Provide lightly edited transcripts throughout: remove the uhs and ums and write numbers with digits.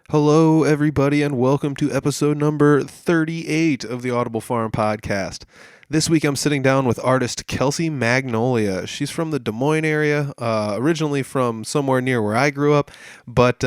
Hello, everybody, and welcome to episode number 38 of the Audible Farm podcast. This week I'm sitting down with artist Kelsey Magnolia. She's from the Des Moines area, originally from somewhere near where I grew up, but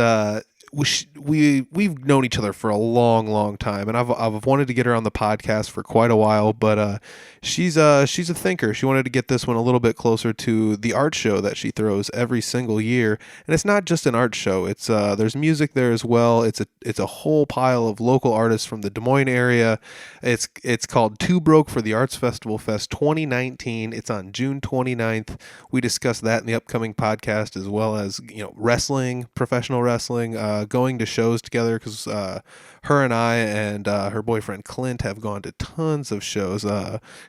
we've known each other for a long, long time, and I've wanted to get her on the podcast for quite a while. But she's a thinker. She wanted to get this one a little bit closer to the art show that she throws every single year, and it's not just an art show. It's there's music there as well. It's a whole pile of local artists from the Des Moines area. It's called Two Broke for the Arts Festival Fest 2019. It's on June 29th. We discuss that in the upcoming podcast, as well as wrestling, professional wrestling. Going to shows together because her and I and her boyfriend Clint have gone to tons of shows.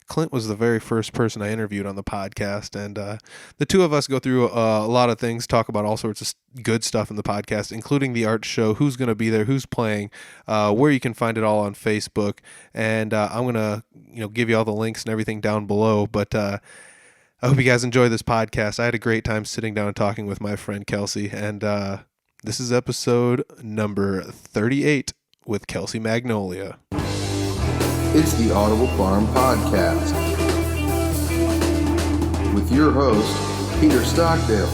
Clint was the very first person I interviewed on the podcast, and the two of us go through a lot of things, talk about all sorts of good stuff in the podcast, including the art show, who's going to be there, who's playing, where you can find it all on Facebook, and I'm going to give you all the links and everything down below, but I hope you guys enjoy this podcast. I had a great time sitting down and talking with my friend Kelsey, and this is episode number 38 with Kelsey Magnolia. It's the Audible Farm Podcast with your host, Peter Stockdale.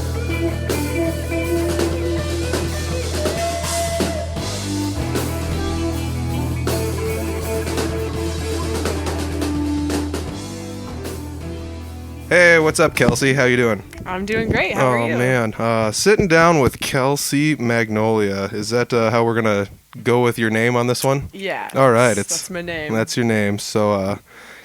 Hey, what's up, Kelsey? How you doing? I'm doing great. How are you? Oh, man. Sitting down with Kelsey Magnolia. Is that how we're going to go with your name on this one? Yeah. All right. That's my name. That's your name. So,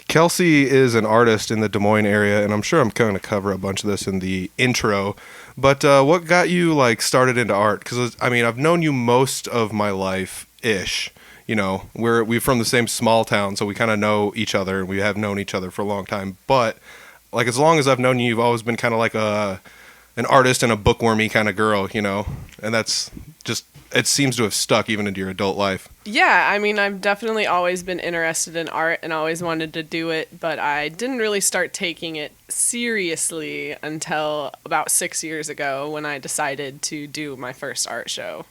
Kelsey is an artist in the Des Moines area, and I'm sure I'm going to cover a bunch of this in the intro. But what got you, started into art? Because, I've known you most of my life-ish. We're from the same small town, so we kind of know each other, and we have known each other for a long time. But as long as I've known you, you've always been kind of like an artist and a bookwormy kind of girl, and that's just, it seems to have stuck even into your adult life. Yeah, I've definitely always been interested in art and always wanted to do it, but I didn't really start taking it seriously until about 6 years ago when I decided to do my first art show.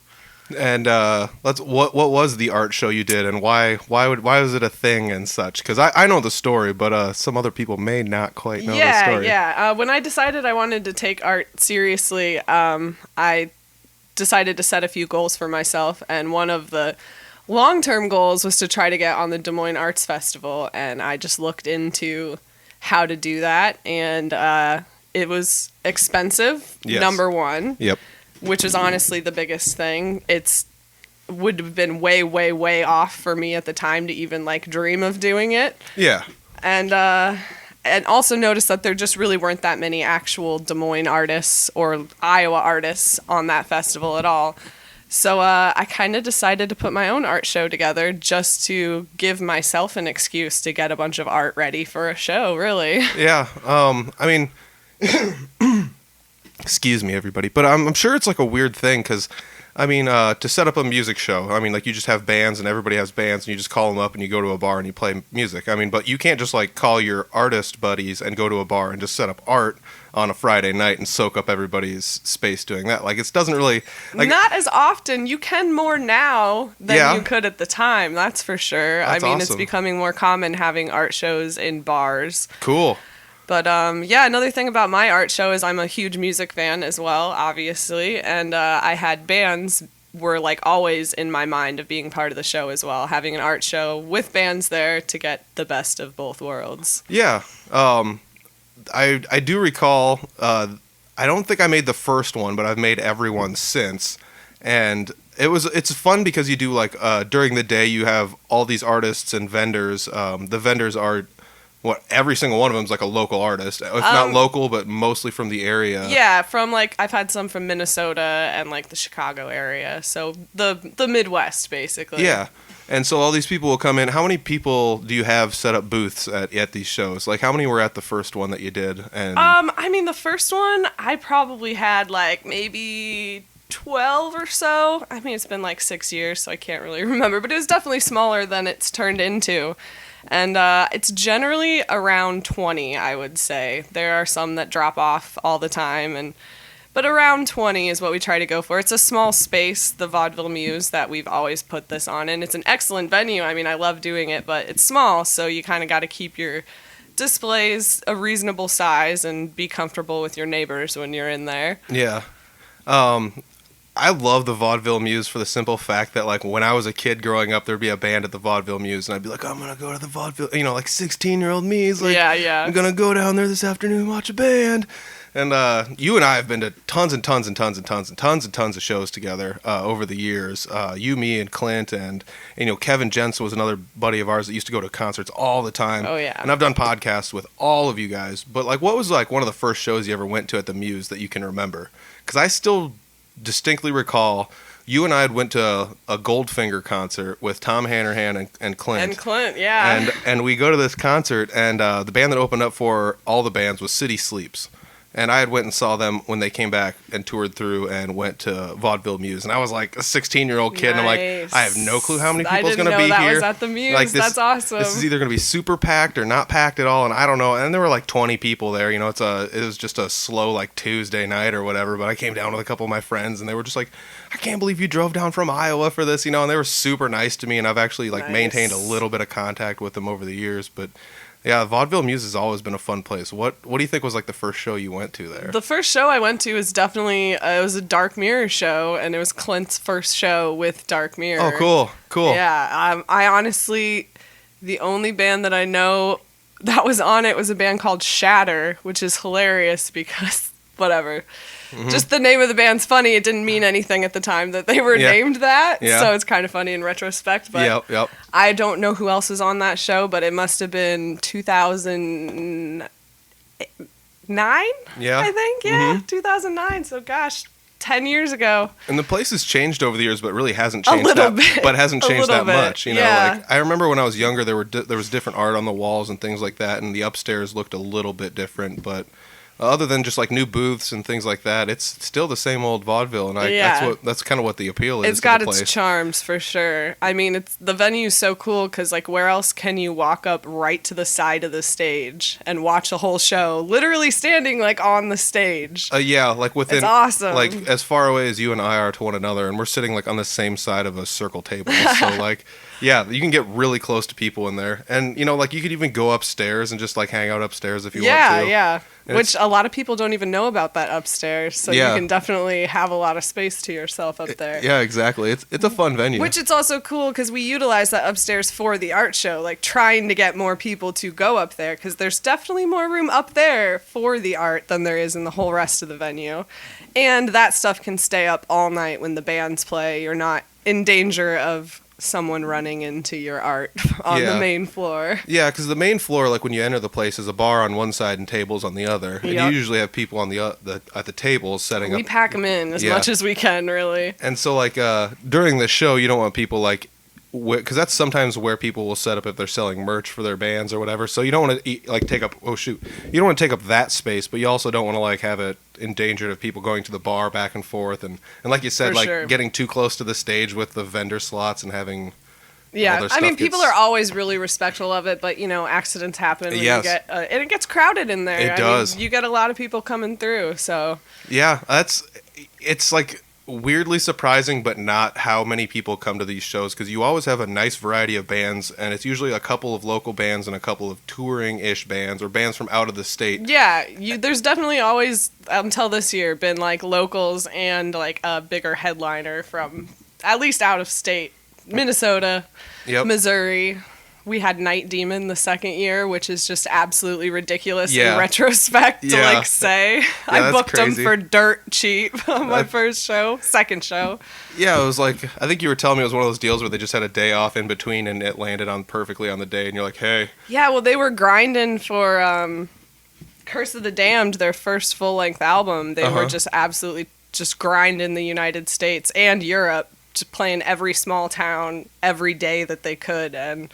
And what was the art show you did, and why was it a thing and such? Because I know the story, but some other people may not quite know the story. Yeah. When I decided I wanted to take art seriously, I decided to set a few goals for myself, and one of the long-term goals was to try to get on the Des Moines Arts Festival, and I just looked into how to do that, and it was expensive, yes. Number one. Yep. Which is honestly the biggest thing. Would have been way, way, way off for me at the time to even dream of doing it. Yeah. And also noticed that there just really weren't that many actual Des Moines artists or Iowa artists on that festival at all. So I kind of decided to put my own art show together just to give myself an excuse to get a bunch of art ready for a show, really. Yeah. Excuse me, everybody. But I'm sure it's a weird thing because, to set up a music show, you just have bands and everybody has bands and you just call them up and you go to a bar and you play music. But you can't just call your artist buddies and go to a bar and just set up art on a Friday night and soak up everybody's space doing that. It doesn't really... Not as often. You can more now than you could at the time, that's for sure. That's awesome. It's becoming more common having art shows in bars. Cool. But another thing about my art show is I'm a huge music fan as well, obviously, and I had bands were always in my mind of being part of the show as well, having an art show with bands there to get the best of both worlds. Yeah, I do recall. I don't think I made the first one, but I've made every one since, and it's fun because you do during the day you have all these artists and vendors. The vendors are. Every single one of them is a local artist, if not local, but mostly from the area. Yeah, from I've had some from Minnesota and the Chicago area, so the Midwest basically. Yeah, and so all these people will come in. How many people do you have set up booths at these shows? How many were at the first one that you did? And the first one I probably had maybe 12 or so. It's been 6 years, so I can't really remember, but it was definitely smaller than it's turned into. And it's generally around 20, I would say. There are some that drop off all the time, But around 20 is what we try to go for. It's a small space, the Vaudeville Muse, that we've always put this on. And it's an excellent venue. I mean, I love doing it, but it's small, so you kind of got to keep your displays a reasonable size and be comfortable with your neighbors when you're in there. Yeah. I love the Vaudeville Muse for the simple fact that, like, when I was a kid growing up, there'd be a band at the Vaudeville Muse, and I'd be like, I'm going to go to the Vaudeville, you know, like 16-year-old me is like, Yeah. I'm going to go down there this afternoon and watch a band. And you and I have been to tons and tons and tons and tons and tons and tons of shows together over the years. You, me, and Clint, and you know, Kevin Jensen was another buddy of ours that used to go to concerts all the time. Oh, yeah. And I've done podcasts with all of you guys. But like, what was like one of the first shows you ever went to at the Muse that you can remember? Because I still distinctly recall you and I had went to a Goldfinger concert with Tom Hanrahan and Clint. And Clint, yeah. And we go to this concert, and the band that opened up for all the bands was City Sleeps. And I had went and saw them when they came back and toured through and went to Vaudeville Muse. And I was like a 16-year-old kid, and I'm like, I have no clue how many people's going to be here. I didn't know that was at the Muse. Like That's awesome. This is either going to be super packed or not packed at all, and I don't know. And there were like 20 people there. You know, it was just a slow like Tuesday night or whatever. But I came down with a couple of my friends, and they were just like, I can't believe you drove down from Iowa for this, you know. And they were super nice to me, and I've actually like maintained a little bit of contact with them over the years, but. Yeah, Vaudeville Muse has always been a fun place. What do you think was like the first show you went to there? The first show I went to was definitely it was a Dark Mirror show, and it was Clint's first show with Dark Mirror. Oh, cool. Yeah, I honestly, the only band that I know that was on it was a band called Shatter, which is hilarious because whatever. Mm-hmm. Just the name of the band's funny. It didn't mean anything at the time that they were named that. Yeah. So it's kind of funny in retrospect. But yep. I don't know who else was on that show, but it must have been 2009, I think. Yeah, 2009. So gosh, 10 years ago. And the place has changed over the years, but really hasn't changed that much. You know, like I remember when I was younger, there was different art on the walls and things like that, and the upstairs looked a little bit different, but. Other than just like new booths and things like that, it's still the same old vaudeville, and that's kind of what the appeal is. It's got its charms for sure. I mean, the venue's so cool because like where else can you walk up right to the side of the stage and watch a whole show, literally standing like on the stage? Like within. It's awesome. Like as far away as you and I are to one another, and we're sitting like on the same side of a circle table, so like. Yeah, you can get really close to people in there. And, you know, like, you could even go upstairs and just, like, hang out upstairs if you want to. Yeah. Which a lot of people don't even know about that upstairs. So you can definitely have a lot of space to yourself up there. Yeah, exactly. It's a fun venue. Which it's also cool because we utilize that upstairs for the art show, like, trying to get more people to go up there because there's definitely more room up there for the art than there is in the whole rest of the venue. And that stuff can stay up all night when the bands play. You're not in danger of someone running into your art on the main floor. Yeah, because the main floor, like when you enter the place, is a bar on one side and tables on the other. And you usually have people on at the tables setting up. We pack them in as much as we can, really. And so, like, during the show, you don't want people, like, because that's sometimes where people will set up if they're selling merch for their bands or whatever. So you don't want to take up. Oh shoot! You don't want to take up that space, but you also don't want to like have it endangered of people going to the bar back and forth and like you said, getting too close to the stage with the vendor slots and having. Yeah, I mean, people are always really respectful of it, but you know, accidents happen. When you get, and it gets crowded in there. It does. Mean, you get a lot of people coming through. So. Yeah, it's like. Weirdly surprising, but not how many people come to these shows because you always have a nice variety of bands, and it's usually a couple of local bands and a couple of touring-ish bands or bands from out of the state. Yeah, there's definitely always, until this year, been like locals and like a bigger headliner from at least out of state. Minnesota, Missouri. We had Night Demon the second year, which is just absolutely ridiculous in retrospect to like say. I booked them for dirt cheap on my second show. Yeah, it was like, I think you were telling me it was one of those deals where they just had a day off in between and it landed on perfectly on the day and you're like, hey. Yeah, well, they were grinding for Curse of the Damned, their first full-length album. They were just absolutely just grinding the United States and Europe, just playing every small town every day that they could, and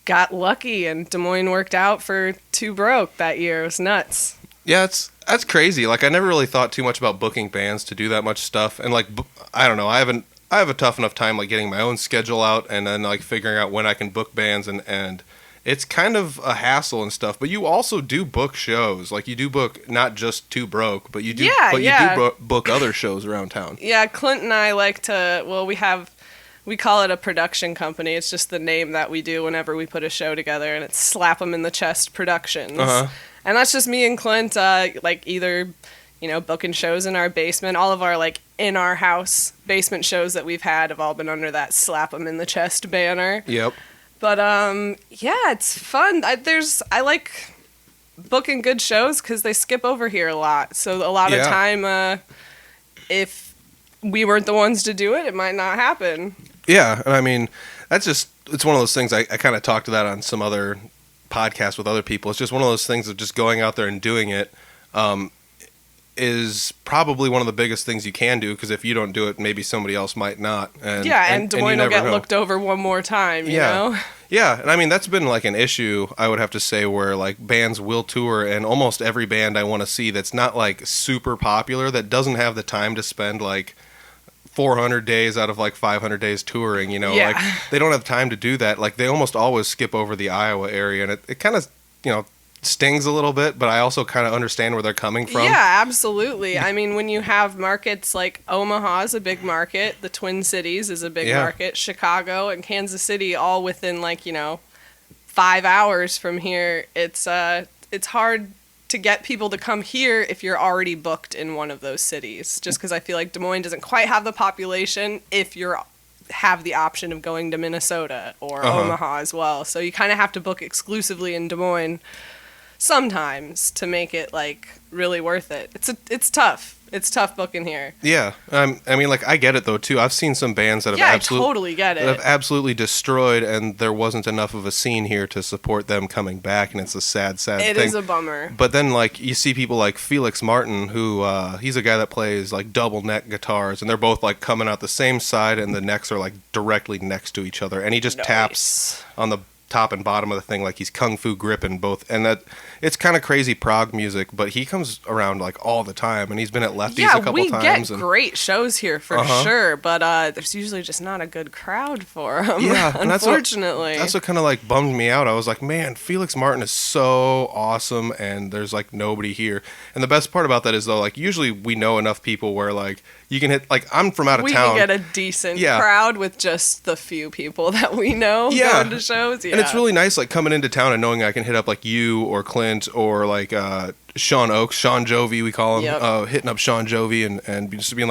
got lucky, and Des Moines worked out for Two Broke that year. It was nuts. Yeah, that's crazy. Like, I never really thought too much about booking bands to do that much stuff, and like, I don't know, I have a tough enough time like getting my own schedule out and then like figuring out when I can book bands, and it's kind of a hassle and stuff. But you also do book shows. Like, you do book not just Two Broke, but you do book other shows around town. Yeah, Clint and I like to, well, we call it a production company. It's just the name that we do whenever we put a show together, and it's Slap 'em in the Chest Productions. And that's just me and Clint, like, either, booking shows in our basement. All of our, like, in our house basement shows that we've had have all been under that Slap 'em in the Chest banner. Yep. But, yeah, it's fun. I like booking good shows because they skip over here a lot. So a lot of time, if we weren't the ones to do it, it might not happen. Yeah, and I mean, it's one of those things, I kind of talked to that on some other podcasts with other people. It's just one of those things of just going out there and doing it is probably one of the biggest things you can do, because if you don't do it, maybe somebody else might not. And Des Moines will get looked over one more time, you know? Yeah, and I mean, that's been like an issue, I would have to say, where like bands will tour, and almost every band I want to see that's not like super popular, that doesn't have the time to spend like 400 days out of like 500 days touring, like they don't have time to do that. Like, they almost always skip over the Iowa area, and it kind of, stings a little bit, but I also kind of understand where they're coming from. Yeah, absolutely. I mean, when you have markets like Omaha is a big market, the Twin Cities is a big market, Chicago and Kansas City all within 5 hours from here, it's hard to get people to come here if you're already booked in one of those cities, just because I feel like Des Moines doesn't quite have the population if you have the option of going to Minnesota or Omaha as well. So you kind of have to book exclusively in Des Moines sometimes to make it really worth it. It's tough. It's tough booking here. Yeah, I mean, I get it though too. I've seen some bands that have I totally get it. That have absolutely destroyed, and there wasn't enough of a scene here to support them coming back, and it's a sad thing. It is a bummer. But then you see people like Felix Martin, who he's a guy that plays double neck guitars, and they're both coming out the same side, and the necks are directly next to each other, and he just taps on the top and bottom of the thing like he's kung fu gripping both, and that it's kind of crazy prog music, but he comes around all the time, and he's been at Lefties a couple times. Yeah, we get great shows here for sure, but there's usually just not a good crowd for them. Yeah, unfortunately. That's what kind of bummed me out. I was like, man, Felix Martin is so awesome, and there's nobody here. And the best part about that is though, usually we know enough people where you can hit, I'm from out of town. We can get a decent crowd with just the few people that we know going to shows. Yeah. And it's really nice, coming into town and knowing I can hit up, you or Clint or, Sean Oakes, Sean Jovi, we call him, hitting up Sean Jovi and just being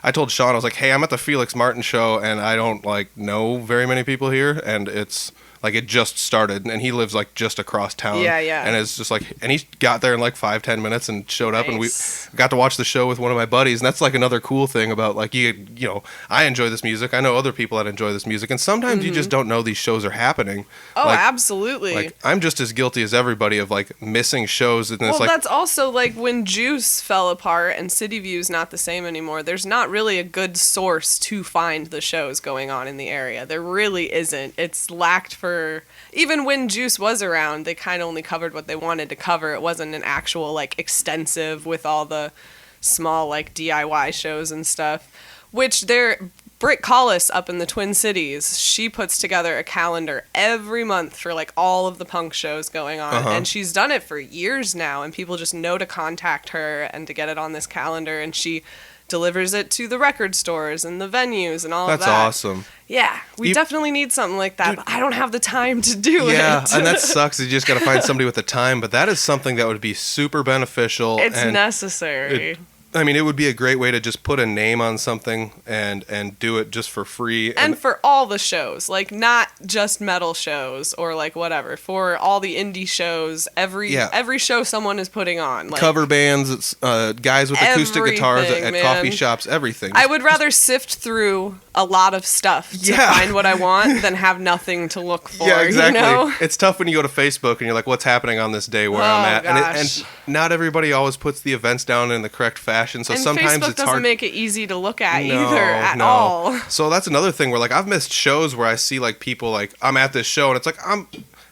I told Sean, I was hey, I'm at the Felix Martin show, and I don't, know very many people here, and it's... it just started, and he lives just across town. Yeah. And it's just and he got there in 5-10 minutes and showed up, and we got to watch the show with one of my buddies. And that's another cool thing about I enjoy this music. I know other people that enjoy this music, and sometimes you just don't know these shows are happening. Oh, absolutely. I'm just as guilty as everybody of missing shows. And it's that's also when Juice fell apart and City View's not the same anymore. There's not really a good source to find the shows going on in the area. There really isn't. It's lacked for. Even when Juice was around, they kind of only covered what they wanted to cover. It wasn't an actual extensive with all the small DIY shows and stuff. Which Britt Collis up in the Twin Cities, she puts together a calendar every month for all of the punk shows going on, and she's done it for years now, and people just know to contact her and to get it on this calendar, and she delivers it to the record stores and the venues and all of that. That's awesome. Yeah, we definitely need something like that, but I don't have the time to do it. Yeah, and that sucks. You just got to find somebody with the time, but that is something that would be super beneficial. It's necessary. It would be a great way to just put a name on something and do it just for free. And for all the shows, not just metal shows or whatever. For all the indie shows, every show someone is putting on. Cover bands, guys with acoustic guitars at coffee shops, everything. I would rather sift through a lot of stuff to find what I want than have nothing to look for. Yeah, exactly. It's tough when you go to Facebook and you're what's happening on this day where I'm at. And not everybody always puts the events down in the correct fashion. So and sometimes Facebook it's hard. doesn't make it easy to look at at all. So that's another thing where I've missed shows where I see people I'm at this show and it's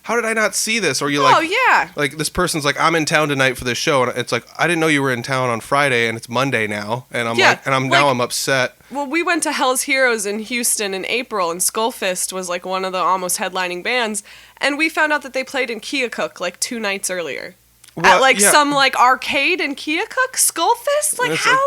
how did I not see this? Or you yeah. like this person's like, I'm in town tonight for this show, and it's like, I didn't know you were in town on Friday, and it's Monday now, and I'm upset. Well, we went to Hell's Heroes in Houston in April, and Skullfist was like one of the almost headlining bands, and we found out that they played in Keokuk like 2 nights earlier. At some like arcade in Keokuk, Skullfist? Like how?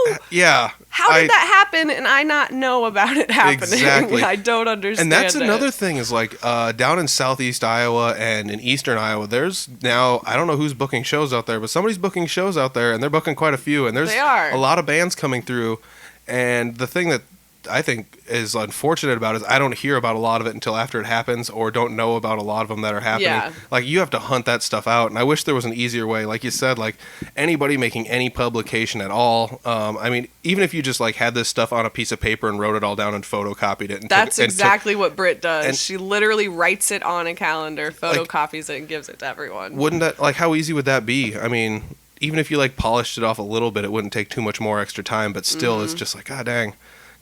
How did that happen and I not know about it happening? Exactly. I don't understand. And that's another thing is like down in southeast Iowa and in eastern Iowa, there's now, I don't know who's booking shows out there, but somebody's booking shows out there, and they're booking quite a few, and there's a lot of bands coming through. And the thing that I think is unfortunate about it is I don't hear about a lot of it until after it happens, or don't know about a lot of them that are happening. Yeah. Like, you have to hunt that stuff out, and I wish there was an easier way. Like you said, like anybody making any publication at all. I mean, even if you just like had this stuff on a piece of paper and wrote it all down and photocopied it. That's exactly what Britt does. And she literally writes it on a calendar, photocopies it, and gives it to everyone. Wouldn't that, like, how easy would that be? I mean, even if you like polished it off a little bit, it wouldn't take too much more extra time, but still it's just like, god dang.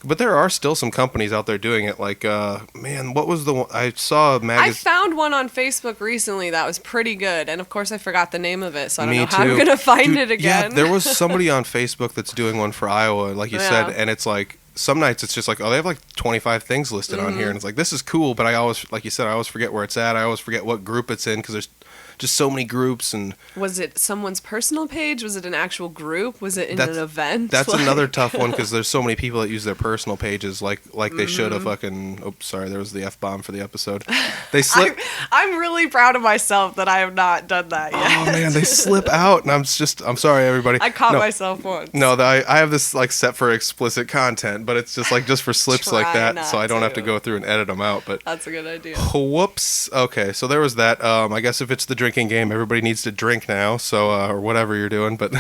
But there are still some companies out there doing it. Like, man, what was the one? I saw a magazine. I found one on Facebook recently that was pretty good. And, of course, I forgot the name of it, so I don't know Me how I'm too. going to find Dude, it again. Yeah, there was somebody on Facebook that's doing one for Iowa, like you said, and it's like, some nights it's just like, oh, they have like 25 things listed on here. And it's like, this is cool, but I always, like you said, I always forget where it's at. I always forget what group it's in because there's just so many groups. And was it someone's personal page? Was it an actual group? Was it in an event? That's another tough one because there's so many people that use their personal pages like they should have fucking. Oops, sorry, there was the F-bomb for the episode. They slip. I'm really proud of myself that I have not done that yet. Oh man, they slip out, and I'm sorry, everybody. I caught myself once. No, I have this like set for explicit content, but it's just for slips like that, so I don't have to go through and edit them out. But that's a good idea. Whoops. Okay, so there was that. I guess if it's the drinking game, everybody needs to drink now, so or whatever you're doing. But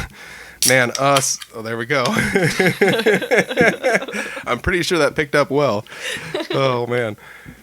man, us. Oh, there we go. I'm pretty sure that picked up well. Oh man.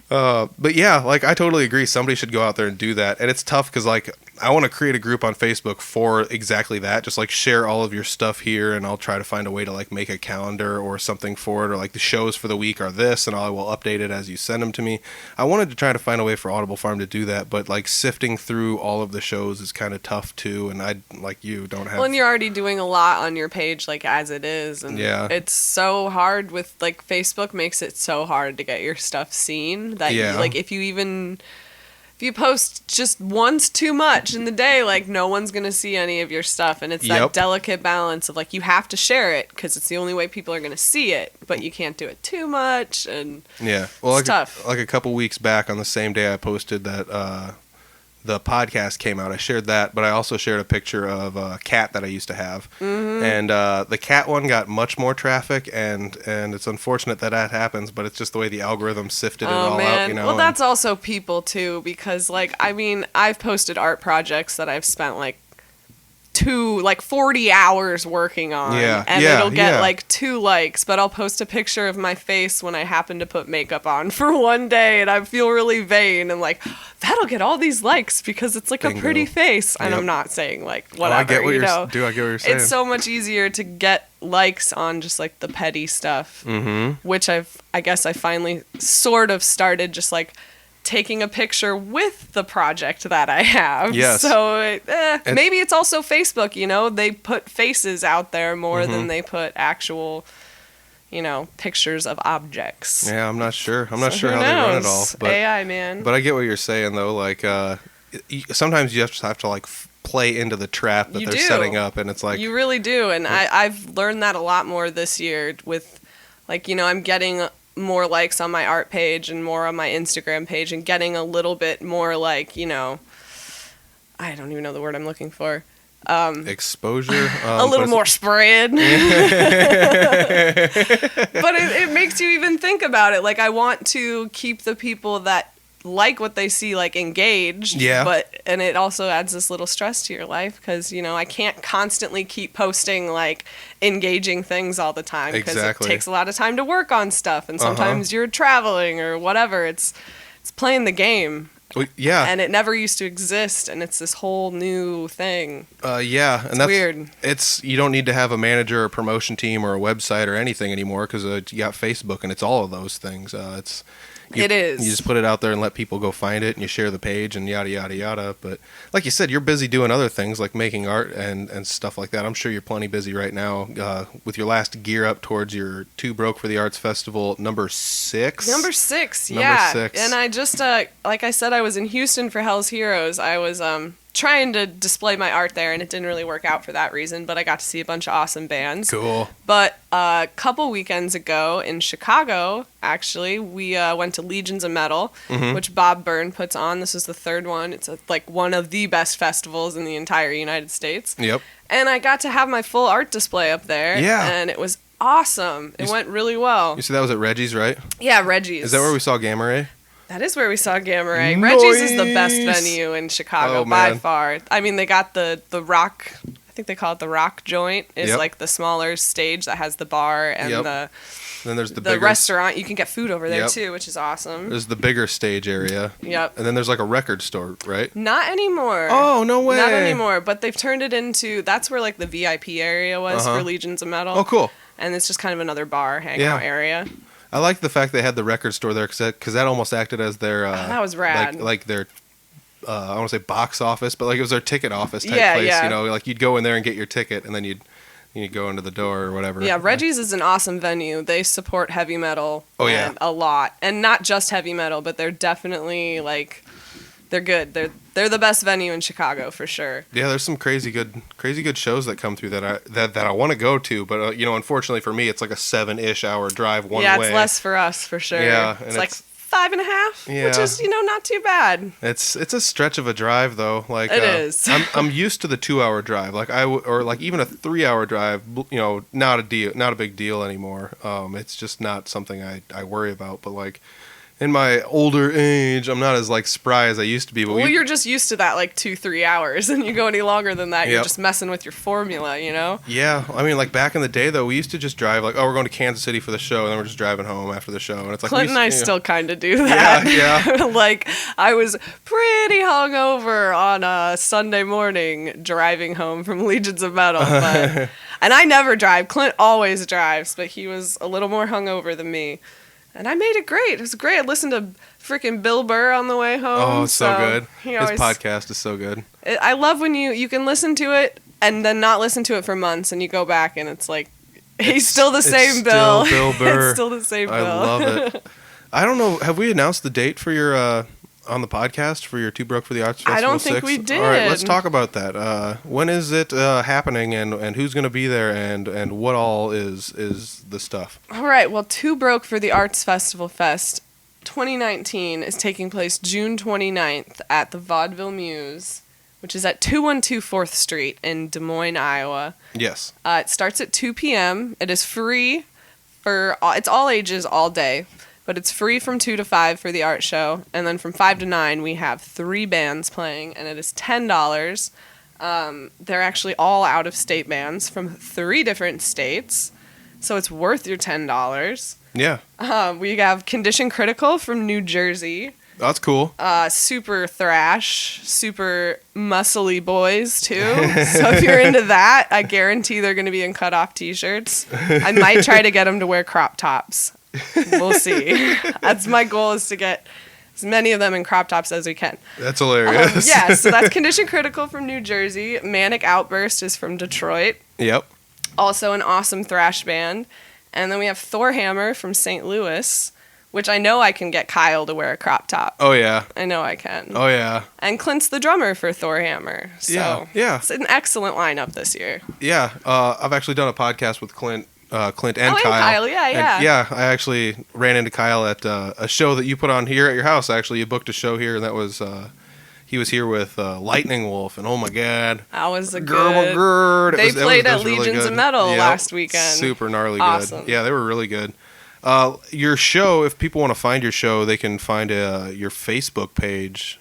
But yeah, like I totally agree. Somebody should go out there and do that. And it's tough because like I want to create a group on Facebook for exactly that. Just like share all of your stuff here, and I'll try to find a way to like make a calendar or something for it, or like the shows for the week are this, and I will update it as you send them to me. I wanted to try to find a way for Audible Farm to do that, but like sifting through all of the shows is kind of tough too. And I, like you, don't have. Well, and you're already doing a lot on your page, like as it is, and it's so hard with like Facebook makes it so hard to get your stuff seen that you, like if you post just once too much in the day, like no one's going to see any of your stuff. And it's that delicate balance of like, you have to share it because it's the only way people are going to see it, but you can't do it too much. And well, it's tough. Like a couple weeks back on the same day I posted that, the podcast came out, I shared that, but I also shared a picture of a cat that I used to have. Mm-hmm. And the cat one got much more traffic, and it's unfortunate that happens, but it's just the way the algorithm sifted it all out, you know. Well, that's also people, too, because, like, I mean, I've posted art projects that I've spent, like, 40 hours working on, and it'll get like 2 likes, but I'll post a picture of my face when I happen to put makeup on for one day, and I feel really vain and like that'll get all these likes because it's like a pretty face. And I'm not saying like whatever. I get what you're saying. It's so much easier to get likes on just like the petty stuff, which I guess I finally sort of started just like taking a picture with the project that I have. Yes. So maybe it's also Facebook, you know, they put faces out there more than they put actual, you know, pictures of objects. Yeah, I'm not sure. I'm not sure how they run it all. But, AI, man. But I get what you're saying, though. Like, sometimes you just have to, like, play into the trap that they're setting up, and it's like... You really do, and I've learned that a lot more this year with, like, you know, I'm getting more likes on my art page and more on my Instagram page and getting a little bit more like, you know, I don't even know the word I'm looking for. Exposure. A little more spread. But it makes you even think about it. Like, I want to keep the people that like what they see, like, engaged. Yeah. And it also adds this little stress to your life because, you know, I can't constantly keep posting, like, engaging things all the time because it takes a lot of time to work on stuff. And sometimes you're traveling or whatever. It's playing the game. Well, yeah. And it never used to exist, and it's this whole new thing. Yeah, and It's that's weird. It's you don't need to have a manager or promotion team or a website or anything anymore because you got Facebook and it's all of those things. It is. You just put it out there and let people go find it, and you share the page and yada yada yada. But like you said, you're busy doing other things like making art and stuff like that. I'm sure you're plenty busy right now with your last gear up towards your Too Broke for the Arts Festival number 6. Number 6, Number yeah. 6. And I just, like I said, I was in Houston for Hell's Heroes. I was trying to display my art there, and it didn't really work out for that reason, but I got to see a bunch of awesome bands. Cool. But a couple weekends ago in Chicago, actually, we went to Legions of Metal, which Bob Byrne puts on. This is the 3rd one. It's like one of the best festivals in the entire United States. Yep. And I got to have my full art display up there. Yeah. And it was awesome. It went really well. You said that was at Reggie's, right? Yeah, Reggie's. Is that where we saw Gamma Ray? That is where we saw Gamma Ray. Nice. Reggie's is the best venue in Chicago Oh, by man. far. I mean, they got the rock. I think they call it the rock joint. Is Yep. like the smaller stage that has the bar and Yep. the Then there's the the bigger restaurant. You can get food over there Yep. too, which is awesome. There's the bigger stage area. Yep. And then there's like a record store, right? Not anymore. Oh, no way. Not anymore. But they've turned it into. That's where like the VIP area was for Legions of Metal. Oh, cool. And it's just kind of another bar hangout area. I like the fact they had the record store there because that almost acted as their That was rad. like their I want to say box office, but like it was their ticket office type Yeah, place. yeah. You know, like you'd go in there and get your ticket, and then you'd go into the door or whatever. Yeah, Reggie's is an awesome venue. They support heavy metal yeah. a lot. And not just heavy metal, but they're definitely like they're good. They're the best venue in Chicago for sure. Yeah, there's some crazy good shows that come through that I want to go to, but unfortunately for me, it's like a 7-ish hour drive one way. Yeah, it's less for us for sure. Yeah, and it's like 5.5, Yeah. which is not too bad. It's a stretch of a drive though. Like It is. I'm used to the 2-hour drive. Like or like even a 3-hour drive. Not a big deal anymore. It's just not something I worry about. But like in my older age, I'm not as like spry as I used to be. But Well, you're just used to that like 2-3 hours, and you go any longer than that, you're Yep. just messing with your formula, Yeah, I mean, like back in the day, though, we used to just drive like, oh, we're going to Kansas City for the show, and then we're just driving home after the show, and it's like Clint and I you know- still kind of do that. Yeah. Like, I was pretty hungover on a Sunday morning driving home from Legions of Metal. But, and I never drive. Clint always drives, but he was a little more hungover than me. And I made it great. It was great. I listened to freaking Bill Burr on the way home. Oh, it's so good. His His podcast is so good. I love when you can listen to it and then not listen to it for months, and you go back and it's like, he's still the same Bill. Still Bill Burr. It's still the same Bill. I love it. I don't know. Have we announced the date for your on the podcast for your Too Broke for the Arts Festival? I don't think 6? we did. All right, let's talk about that. When is it happening, and who's going to be there, and what all is the stuff? All right. Well, Too Broke for the Arts Festival Fest 2019 is taking place June 29th at the Vaudeville Muse, which is at 212 4th Street in Des Moines, Iowa. Yes. It starts at 2 p.m. It is free it's all ages all day, but it's free from 2 to 5 for the art show. And then from 5 to 9, we have 3 bands playing, and it is $10. They're actually all out-of-state bands from 3 different states, so it's worth your $10. Yeah. We have Condition Critical from New Jersey. That's cool. Super thrash, super muscly boys too. So if you're into that, I guarantee they're going to be in cutoff t-shirts. I might try to get them to wear crop tops. We'll see. That's my goal, is to get as many of them in crop tops as we can. That's hilarious. Yeah, so that's Condition Critical from New Jersey. Manic Outburst is from Detroit. Yep. Also an awesome thrash band. And then we have Thor Hammer from St. Louis, which I know I can get Kyle to wear a crop top. Oh yeah. I know I can. Oh yeah. And Clint's the drummer for Thor Hammer. So Yeah. it's an excellent lineup this year. Yeah. I've actually done a podcast with Clint and and Kyle. Kyle, yeah, And, yeah. yeah, I actually ran into Kyle at a show that you put on here at your house. Actually, you booked a show here, and that was he was here with Lightning Wolf, and oh my god, That was a Grr, good. grr. It They was- it played was at really Legions good. of Metal Yep. last weekend. Super gnarly Awesome. good. Yeah, they were really good. Your show, if people want to find your show, they can find your Facebook page.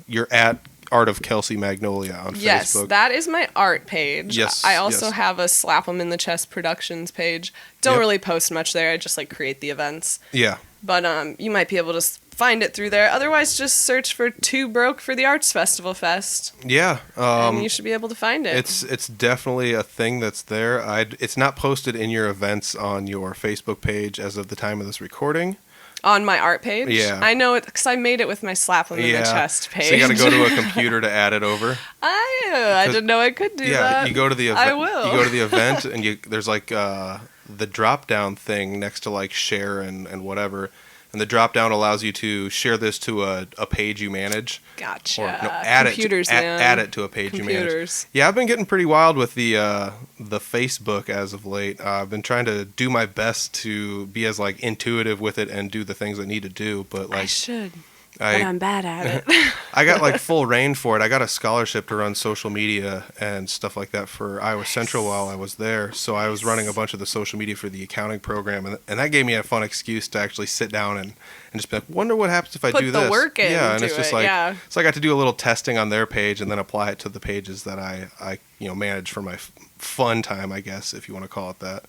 You're at Art of Kelsey Magnolia on Yes, Facebook. that is my art page. Yes, I also yes. have a Slap 'em in the Chest Productions page. Don't Yep. really post much there. I just like create the events. Yeah. But you might be able to find it through there. Otherwise, just search for Too Broke for the Arts Festival Fest. Yeah. And you should be able to find it. It's definitely a thing that's there. It's not posted in your events on your Facebook page as of the time of this recording. On my art page? Yeah. I know it because I made it with my Slap Them in the Chest page. So you got to go to a computer to add it over. I didn't know I could do that. Yeah, you go to the event. I will. You go to the event, and there's like the drop down thing next to like share and whatever. And the drop down allows you to share this to a page you manage. Gotcha. Or add it to a page you manage. Yeah, I've been getting pretty wild with the Facebook as of late. I've been trying to do my best to be as like intuitive with it and do the things I need to do. But like I should. But I'm bad at it. I got like full reign for it. I got a scholarship to run social media and stuff like that for Iowa Central while I was there. So I was running a bunch of the social media for the accounting program, and that gave me a fun excuse to actually sit down and just be like, wonder what happens if I do this. Put the work in. Yeah, and it's just like, so I got to do a little testing on their page and then apply it to the pages that I manage for my fun time, I guess, if you want to call it that.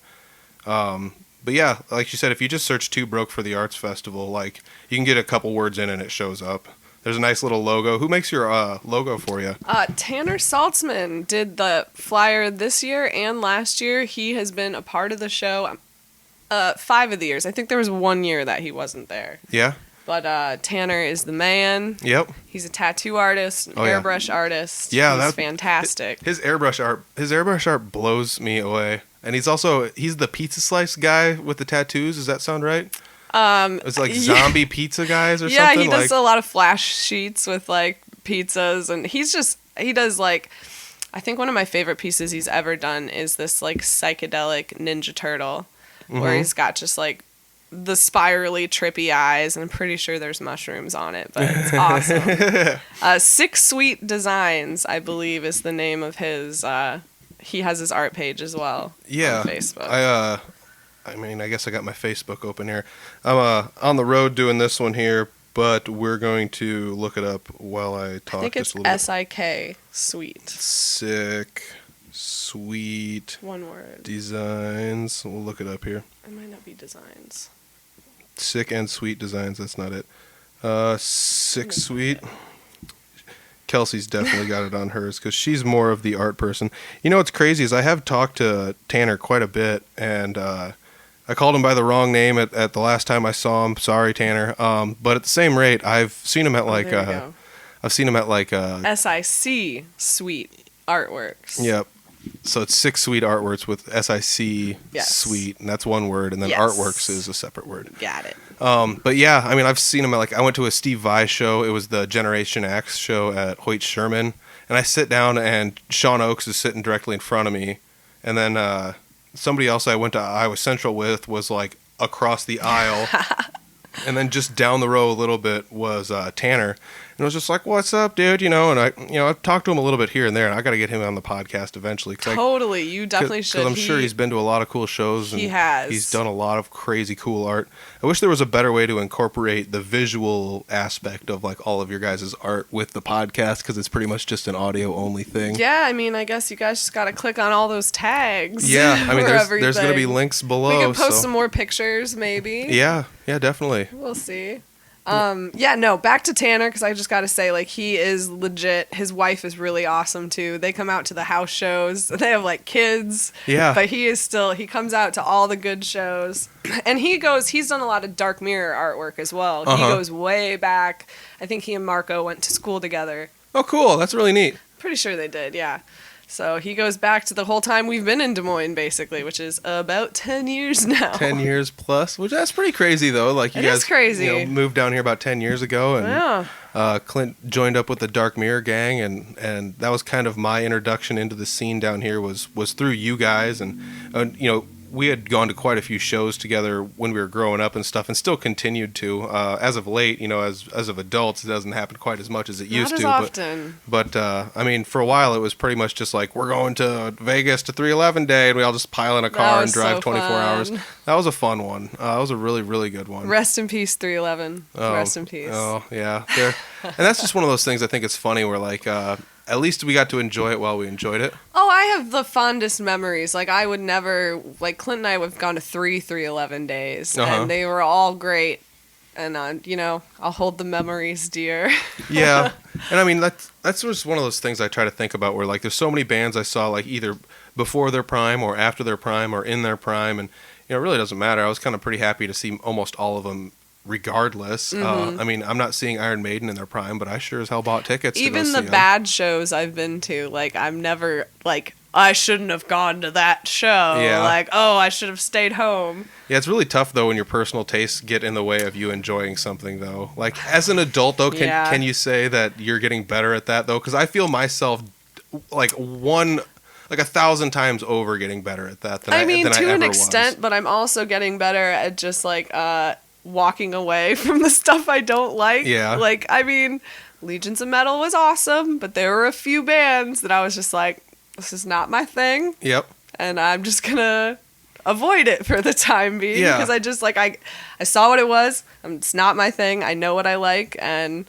But yeah, like you said, if you just search Too Broke for the Arts Festival, like you can get a couple words in and it shows up. There's a nice little logo. Who makes your logo for you? Tanner Saltzman did the flyer this year and last year. He has been a part of the show 5 of the years. I think there was 1 year that he wasn't there. Yeah. But Tanner is the man. Yep. He's a tattoo artist, an airbrush artist. Yeah, he's fantastic. His airbrush art blows me away. And he's the pizza slice guy with the tattoos. Does that sound right? It's like zombie pizza guys or something. Yeah, he does a lot of flash sheets with like pizzas, and he does like, I think one of my favorite pieces he's ever done is this like psychedelic Ninja Turtle, where he's got just like the spirally trippy eyes, and I'm pretty sure there's mushrooms on it, but it's awesome. Six Sweet Designs, I believe, is the name of his. He has his art page as well. Yeah, on Facebook. I guess I got my Facebook open here. I'm on the road doing this one here, but we're going to look it up while I talk. I think it's SIK Sweet. Sick, Sweet. One word. Designs. We'll look it up here. It might not be designs. Sick and Sweet Designs. That's not it. Sick Sweet. Kelsey's definitely got it on hers because she's more of the art person. You know what's crazy is I have talked to Tanner quite a bit, and I called him by the wrong name at the last time I saw him. Sorry, Tanner. But at the same rate, I've seen him at SIC Sweet Artworks. Yep. So it's Six Sweet Artworks with SIC Sweet, and that's one word, and then Artworks is a separate word. Got it. But yeah, I mean, I've seen him I went to a Steve Vai show. It was the Generation X show at Hoyt Sherman, and I sit down and Sean Oakes is sitting directly in front of me, and then somebody else I went to Iowa Central with was like across the aisle, and then just down the row a little bit was Tanner. And I was just like, "What's up, dude?" And I've talked to him a little bit here and there, and I got to get him on the podcast eventually. Totally, you definitely should. Because I'm sure he's been to a lot of cool shows. And he has. He's done a lot of crazy cool art. I wish there was a better way to incorporate the visual aspect of like all of your guys' art with the podcast, because it's pretty much just an audio only thing. Yeah, I mean, I guess you guys just got to click on all those tags. Yeah, I mean, there's going to be links below. We can post some more pictures, maybe. Yeah, definitely. We'll see. Back to Tanner, because I just got to say, like, he is legit. His wife is really awesome, too. They come out to the house shows. They have, like, kids. Yeah. But he comes out to all the good shows. And he's done a lot of Dark Mirror artwork as well. He goes way back. I think he and Marco went to school together. Oh, cool. That's really neat. Pretty sure they did, yeah. So he goes back to the whole time we've been in Des Moines, basically, which is about 10 years now. 10 years plus, which that's pretty crazy, though. Like, you guys is crazy. Moved down here about 10 years ago, and Clint joined up with the Dark Mirror gang, and that was kind of my introduction into the scene down here was through you guys, and we had gone to quite a few shows together when we were growing up and stuff, and still continued to. As of late, as of adults, it doesn't happen quite as much as it used to. Not as often. But I mean, for a while, it was pretty much just like, we're going to Vegas to 311 Day, and we all just pile in a car and drive 24 hours. That was a fun one. That was a really, really good one. Rest in peace, 311. Rest in peace. Oh, yeah. And that's just one of those things I think it's funny where, like, at least we got to enjoy it while we enjoyed it. Oh, I have the fondest memories. Like, I would never... Like, Clint and I have gone to 311 days, and they were all great. and I'll hold the memories dear. Yeah, and I mean that's just one of those things I try to think about where like there's so many bands I saw like either before their prime or after their prime or in their prime, and it really doesn't matter. I was kind of pretty happy to see almost all of them regardless. I mean, I'm not seeing Iron Maiden in their prime, but I sure as hell bought tickets to go Even see the them. bad shows I've been to, like I'm never like I shouldn't have gone to that show. Yeah. Like, oh, I should have stayed home. Yeah, it's really tough though when your personal tastes get in the way of you enjoying something though. Like as an adult though, can you say that you're getting better at that though? Because I feel myself like 1,000 times over getting better at that than I mean, than to I an ever extent, was. but I'm also getting better at just like walking away from the stuff I don't like. Yeah. Like, I mean, Legions of Metal was awesome, but there were a few bands that I was just like, this is not my thing. Yep. And I'm just gonna avoid it for the time being. Yeah. Because I just like I saw what it was. It's not my thing. I know what I like, and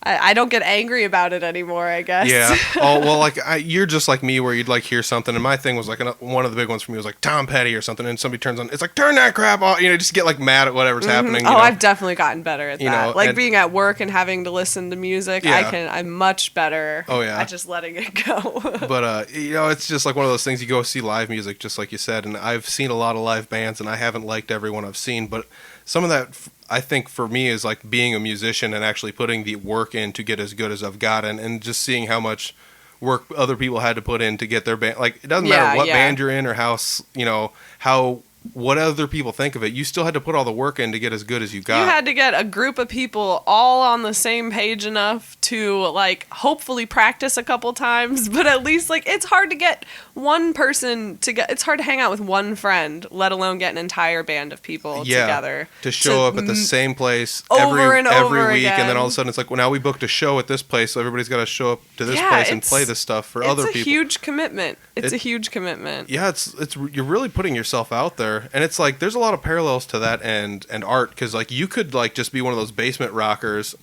I don't get angry about it anymore, I guess. Yeah. Oh well, like you're just like me, where you'd like hear something, and my thing was like one of the big ones for me was like Tom Petty or something, and somebody turns on, it's like turn that crap off, just get like mad at whatever's happening. Oh, I've definitely gotten better at that. Like and being at work and having to listen to music, Yeah. I'm much better. Oh, yeah. At just letting it go. But it's just like one of those things. You go see live music, just like you said, and I've seen a lot of live bands, and I haven't liked everyone I've seen, but some of that I think for me is like being a musician and actually putting the work in to get as good as I've gotten, and just seeing how much work other people had to put in to get their band. Like it doesn't matter what band you're in or how what other people think of it. You still had to put all the work in to get as good as you got. You had to get a group of people all on the same page enough to like hopefully practice a couple times, but at least like it's hard to get one person it's hard to hang out with one friend, let alone get an entire band of people together to show up at the same place over every week again. And then all of all a sudden it's like, well, now we booked a show at this place, so everybody's got to show up to this place and play this stuff for other people. It's a huge commitment. It's a huge commitment. Yeah, it's you're really putting yourself out there, and it's like there's a lot of parallels to that and art, because like you could like just be one of those basement rockers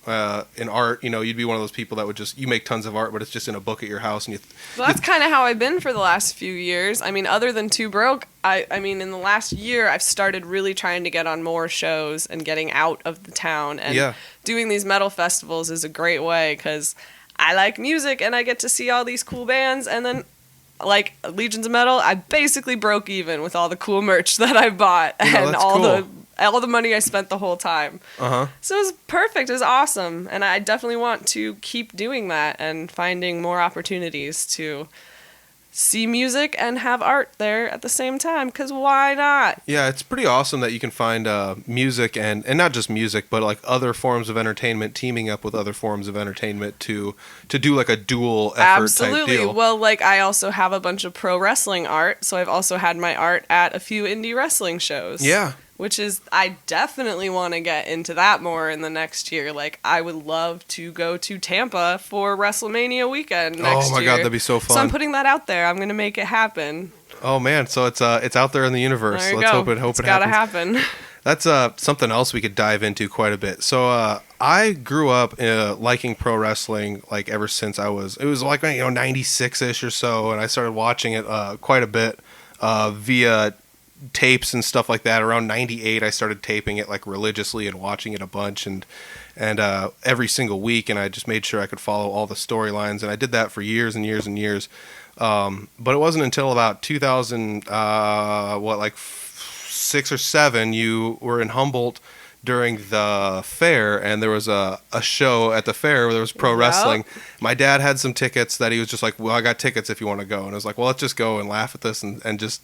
in art. You'd be one of those people that would just you make tons of art, but it's just in a book at your house, and Well, that's kind of how I've been for the last few years. I mean, other than Too Broke, I mean, in the last year, I've started really trying to get on more shows and getting out of the town. And doing these metal festivals is a great way because I like music and I get to see all these cool bands. And then, like Legions of Metal, I basically broke even with all the cool merch that I bought and all the money I spent the whole time. So it was perfect. It was awesome. And I definitely want to keep doing that and finding more opportunities to see music and have art there at the same time, because why not? Yeah, it's pretty awesome that you can find music and not just music, but like other forms of entertainment teaming up with other forms of entertainment to do like a dual effort type deal. Well, like I also have a bunch of pro wrestling art, so I've also had my art at a few indie wrestling shows. Yeah. Which is, I definitely want to get into that more in the next year. Like, I would love to go to Tampa for WrestleMania weekend next year. Oh my God, that'd be so fun. So I'm putting that out there. I'm going to make it happen. Oh man, so it's out there in the universe. There you Let's go. hope it happens. It's got to happen. That's something else we could dive into quite a bit. So I grew up liking pro wrestling like ever since it was like 96-ish or so, and I started watching it quite a bit via tapes and stuff like that. Around 98 I started taping it like religiously and watching it a bunch and every single week, and I just made sure I could follow all the storylines, and I did that for years and years and years. But it wasn't until about 2000 6 or 7 you were in Humboldt during the fair, and there was a show at the fair where there was pro wrestling. My dad had some tickets that he was just like, well, I got tickets if you want to go. And I was like, well, let's just go and laugh at this and just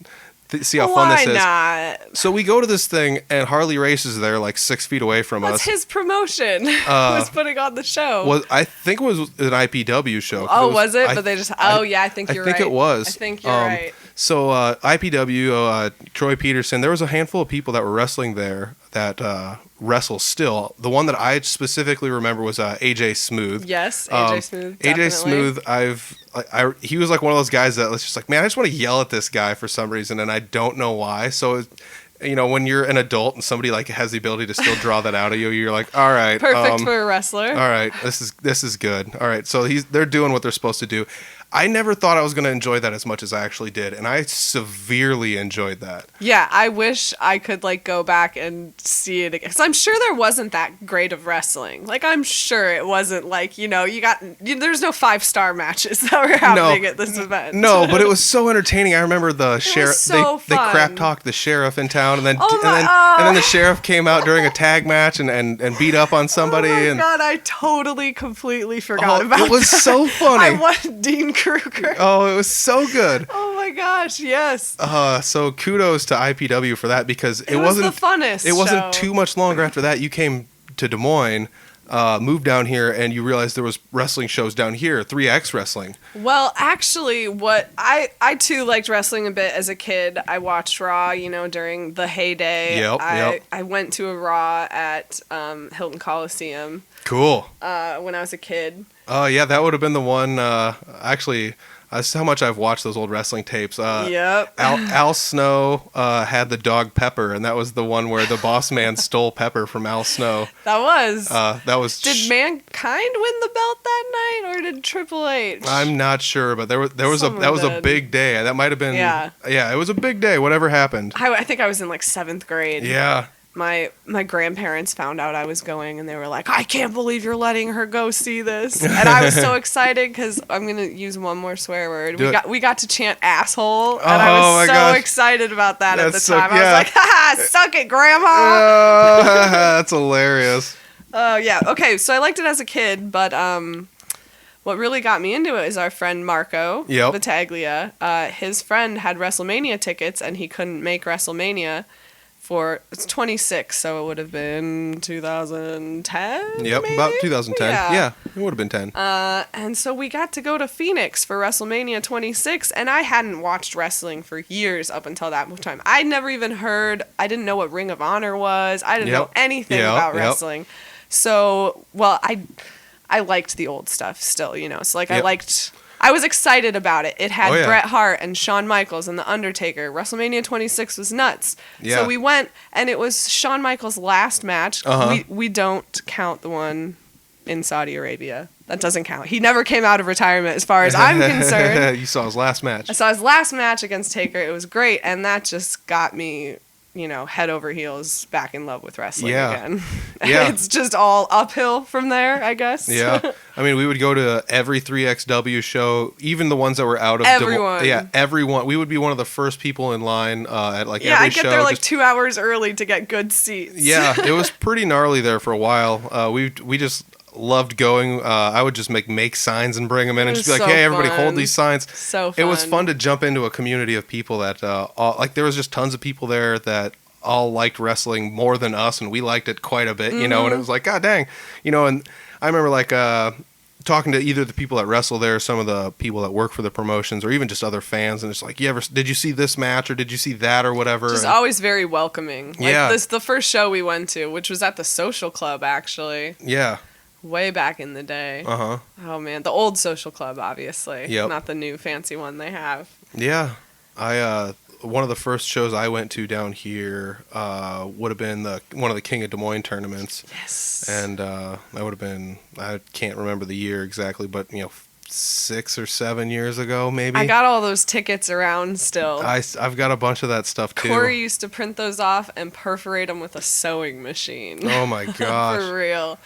see how fun this is. Why not? So we go to this thing, and Harley Race is there like 6 feet away from us. That's his promotion. Was putting on the show. I think it was an IPW show. Oh, was it? But they just... I think you're right. I think it was. I think you're right. So IPW, Troy Peterson, there was a handful of people that were wrestling there that wrestle still. The one that I specifically remember was AJ Smooth. Yes, AJ Smooth. Definitely. AJ Smooth, he was like one of those guys that was just like, man, I just want to yell at this guy for some reason, and I don't know why. So, when you're an adult and somebody like has the ability to still draw that out of you, you're like, all right, perfect for a wrestler. All right, this is good. All right, so they're doing what they're supposed to do. I never thought I was going to enjoy that as much as I actually did, and I severely enjoyed that. Yeah, I wish I could like go back and see it again. Because I'm sure there wasn't that great of wrestling. Like, I'm sure it wasn't like, there's no 5-star matches that were happening at this event. No, but it was so entertaining. I remember the sheriff. So they fun. crap talked the sheriff in town, and then Oh and then the sheriff came out during a tag match and beat up on somebody. Oh my God, I totally completely forgot about it was that. so funny. I want Dean Kruger. Oh, it was so good. Oh my gosh, yes. So kudos to IPW for that, because it was wasn't the funnest It wasn't show. too much longer after that. You came to Des Moines, moved down here, and you realized there was wrestling shows down here, 3X Wrestling. Well, actually, what I too liked wrestling a bit as a kid. I watched Raw, during the heyday. Yep. I went to a Raw at Hilton Coliseum. Cool. When I was a kid. Oh, yeah, that would have been the one. Actually, that's how much I've watched those old wrestling tapes. Yep. Al Snow had the dog Pepper, and that was the one where the boss man stole Pepper from Al Snow. That was. Did Mankind win the belt that night, or did Triple H? I'm not sure, but that was a big day. That might have been. Yeah. Yeah, it was a big day. Whatever happened. I think I was in like 7th grade. Yeah. My grandparents found out I was going, and they were like, "I can't believe you're letting her go see this." And I was so excited because I'm gonna use one more swear word. We got to chant "asshole," and I was so gosh. excited about that at the So- time. yeah. I was like, "Ha ha, suck it, Grandma." That's hilarious. Oh yeah. Okay, so I liked it as a kid, but what really got me into it is our friend Marco Battaglia. His friend had WrestleMania tickets, and he couldn't make WrestleMania. It's 26, so it would have been 2010. Yep, maybe? about 2010. Yeah. Yeah, it would have been 10. And so we got to go to Phoenix for WrestleMania 26, and I hadn't watched wrestling for years up until that time. I didn't know what Ring of Honor was. I didn't know anything about wrestling. So, well, I liked the old stuff still, So, like, I was excited about it. It had Bret Hart and Shawn Michaels and The Undertaker. WrestleMania 26 was nuts. Yeah. So we went, and it was Shawn Michaels' last match. Uh-huh. We don't count the one in Saudi Arabia. That doesn't count. He never came out of retirement as far as I'm concerned. You saw his last match. I saw his last match against Taker. It was great, and that just got me, head over heels back in love with wrestling again. Yeah. It's just all uphill from there, I guess. Yeah. I mean, we would go to every 3XW show, even the ones that were out of everyone. Everyone. We would be one of the first people in line at every show. Yeah, I get there like 2 hours early to get good seats. Yeah, it was pretty gnarly there for a while. We just loved going. I would just make signs and bring them in and just be like, hey, everybody hold these signs. So fun. It was fun to jump into a community of people that, there was just tons of people there that all liked wrestling more than us, and we liked it quite a bit, and it was like, God dang, and I remember talking to either the people that wrestle there, some of the people that work for the promotions, or even just other fans, and it's like, did you see this match, or did you see that, or whatever? Just always very welcoming. Yeah. The first show we went to, which was at the Social Club, actually. Yeah. Way back in the day. Uh-huh. Oh, man. The old Social Club, obviously. Yep. Not the new fancy one they have. Yeah. One of the first shows I went to down here would have been one of the King of Des Moines tournaments. Yes. And that would have been, I can't remember the year exactly, but 6 or 7 years ago, maybe. I got all those tickets around still. I've got a bunch of that stuff too. Corey used to print those off and perforate them with a sewing machine. Oh my gosh. For real.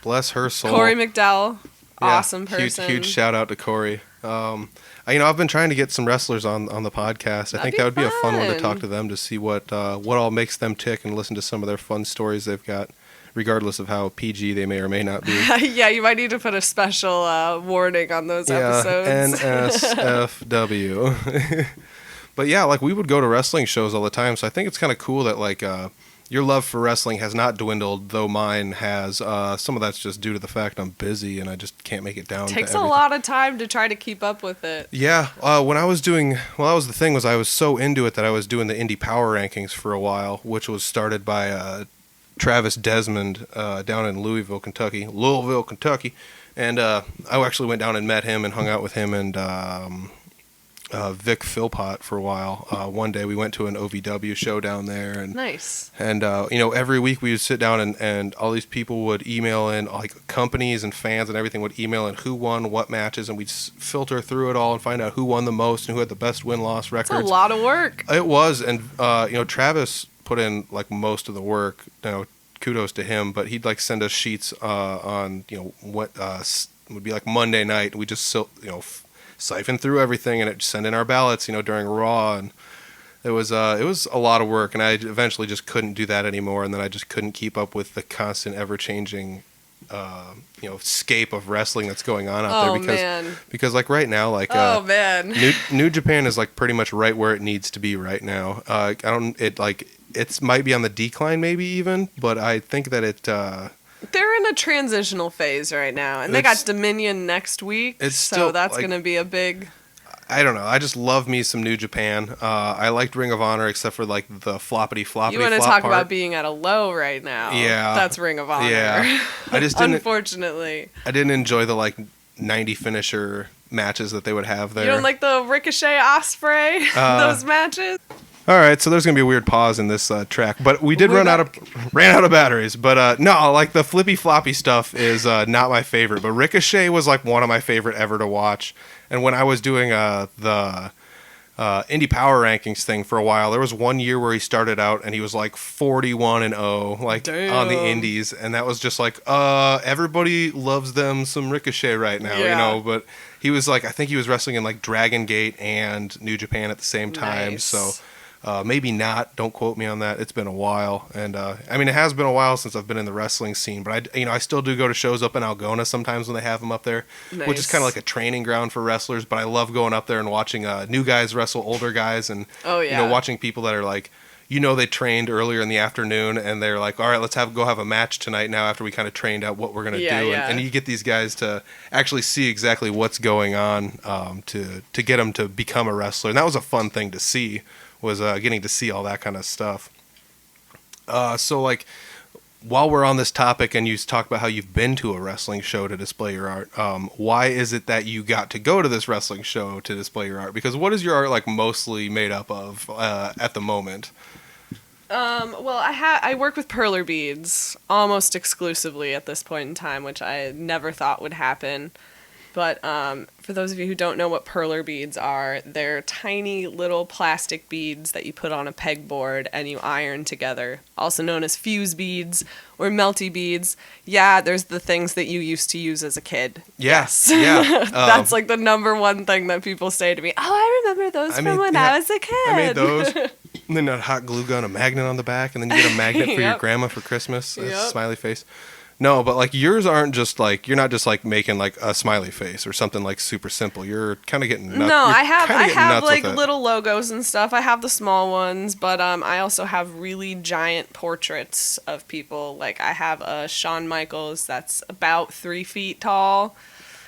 Bless her soul. Corey McDowell, awesome person. Huge shout out to Corey. I've been trying to get some wrestlers on the podcast. I think that would be a fun one to talk to them to see what all makes them tick and listen to some of their fun stories they've got, regardless of how PG they may or may not be. Yeah, you might need to put a special warning on those episodes. NSFW. But yeah, we would go to wrestling shows all the time, so I think it's kind of cool that your love for wrestling has not dwindled, though mine has. Some of that's just due to the fact I'm busy and I just can't make it down. It takes to a lot of time to try to keep up with it. Yeah. That was the thing, I was so into it that I was doing the Indie Power Rankings for a while, which was started by Travis Desmond down in Louisville, Kentucky. And I actually went down and met him and hung out with him and Vic Philpott for a while. One day we went to an OVW show down there, and Nice. and every week we would sit down and all these people would email in, like companies and fans and everything would email in who won what matches, and we'd filter through it all and find out who won the most and who had the best win-loss records. It's a lot of work. It was, and Travis put in like most of the work. Kudos to him, but he'd like send us sheets on what would be like Monday night. We just siphon through everything and send in our ballots, during Raw, and it was a lot of work, and I eventually just couldn't do that anymore, and then I just couldn't keep up with the constant, ever-changing, scape of wrestling that's going on out there, because like right now, like New Japan is like pretty much right where it needs to be right now. It might be on the decline, maybe even, but I think that they're in a transitional phase right now, and they got Dominion next week, so that's going to be a big... I don't know. I just love me some New Japan. I liked Ring of Honor, except for like the floppity You want to talk about being at a low right now? Yeah, that's Ring of Honor. Yeah, I just didn't. Unfortunately, I didn't enjoy the like 90 finisher matches that they would have there. You don't like the Ricochet Ospreay those matches? All right, so there's gonna be a weird pause in this track, but we did ran out of batteries. But no, like the flippy floppy stuff is not my favorite. But Ricochet was like one of my favorite ever to watch. And when I was doing the Indie Power Rankings thing for a while, there was one year where he started out and he was like 41-0, like Damn. On the Indies, and that was just like everybody loves them some Ricochet right now, But he was like, I think he was wrestling in like Dragon Gate and New Japan at the same time, Nice. so. Maybe not. Don't quote me on that. It's been a while, and it has been a while since I've been in the wrestling scene. But I still do go to shows up in Algona sometimes when they have them up there, which is kind of like a training ground for wrestlers. But I love going up there and watching new guys wrestle older guys, and watching people that are like, they trained earlier in the afternoon, and they're like, all right, let's go have a match tonight now after we kind of trained out what we're gonna do, and you get these guys to actually see exactly what's going on to get them to become a wrestler, and that was a fun thing to see. Was getting to see all that kind of stuff. So, like, while we're on this topic and you talk about how you've been to a wrestling show to display your art, why is it that you got to go to this wrestling show to display your art? Because what is your art, like, mostly made up of at the moment? Well, I work with perler beads almost exclusively at this point in time, which I never thought would happen. But for those of you who don't know what perler beads are, they're tiny little plastic beads that you put on a pegboard and you iron together, also known as fuse beads or melty beads. Yeah, there's the things that you used to use as a kid. Yes. Yeah. That's like the number one thing that people say to me. Oh, I remember those from when I was a kid. I made those. And then a hot glue gun, a magnet on the back, and then you get a magnet for your grandma for Christmas. Smiley face. No, but like yours aren't just like, you're not just like making like a smiley face or something like super simple. You're kind of getting nuts. No, I have like little logos and stuff. I have the small ones, but I also have really giant portraits of people. Like I have a Shawn Michaels that's about 3 feet tall.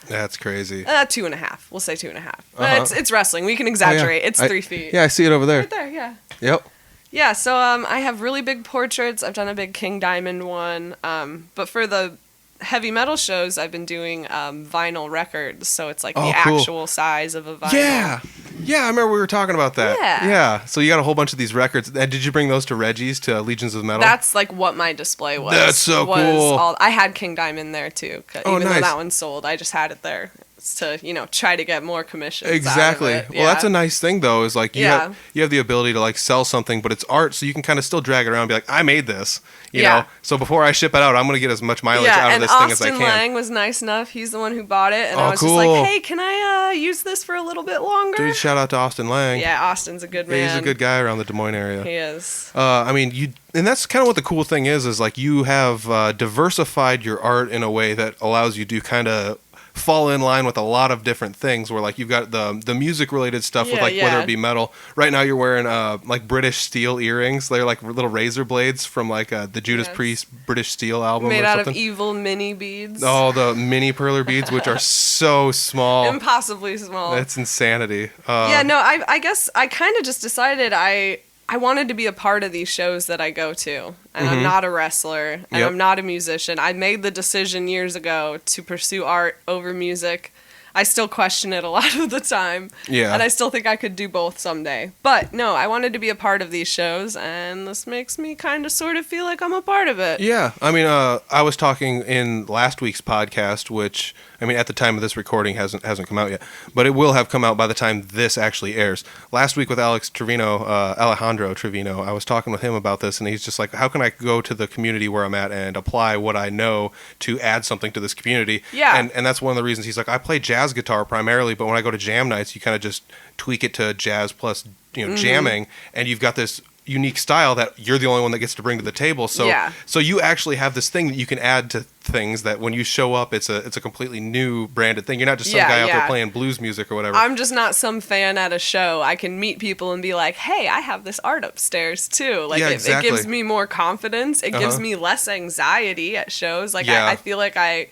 That's crazy. 2.5. We'll say 2.5. It's wrestling. We can exaggerate. It's 3 feet. Yeah, I see it over there. Right there, yeah. Yep. Yeah, so I have really big portraits. I've done a big King Diamond one. But for the heavy metal shows, I've been doing vinyl records. So it's like the actual size of a vinyl. Yeah. Yeah, I remember we were talking about that. Yeah. So you got a whole bunch of these records. Did you bring those to Reggie's, to Legions of Metal? That's like what my display was. That's so cool. I had King Diamond there too. Even though that one sold, I just had it there. To try to get more commissions. Exactly. Out of it. Well, that's a nice thing though. Is like you have the ability to like sell something, but it's art, so you can kind of still drag it around and be like, I made this. You know. So before I ship it out, I'm gonna get as much mileage out of this thing as I can. Austin Lang was nice enough. He's the one who bought it, and I was just like, hey, can I use this for a little bit longer? Dude, shout out to Austin Lang. Yeah, Austin's a good man. He's a good guy around the Des Moines area. He is. And that's kind of what the cool thing is like you have diversified your art in a way that allows you to kind of fall in line with a lot of different things, where like you've got the music related stuff with like whether it be metal. Right now you're wearing like British Steel earrings. They're like little razor blades from like the Judas Priest British Steel album made or out something. of evil mini beads. Oh, the mini perler beads, which are so small, impossibly small. That's insanity. I guess I kind of just decided I wanted to be a part of these shows that I go to. And I'm not a wrestler, and I'm not a musician. I made the decision years ago to pursue art over music. I still question it a lot of the time. Yeah. And I still think I could do both someday. But no, I wanted to be a part of these shows, and this makes me kind of sort of feel like I'm a part of it. Yeah. I mean, I was talking in last week's podcast, which, I mean, at the time of this recording hasn't come out yet, but it will have come out by the time this actually airs. Last week with Alejandro Trevino, I was talking with him about this, and he's just like, how can I go to the community where I'm at and apply what I know to add something to this community? Yeah. And that's one of the reasons he's like, I play jazz guitar primarily, but when I go to jam nights, you kind of just tweak it to jazz plus, jamming, and you've got this unique style that you're the only one that gets to bring to the table. So so you actually have this thing that you can add to things that when you show up, it's a completely new branded thing. You're not just some guy out there playing blues music or whatever. I'm just not some fan at a show. I can meet people and be like, hey, I have this art upstairs too. Like it gives me more confidence. It gives me less anxiety at shows. Like I feel like I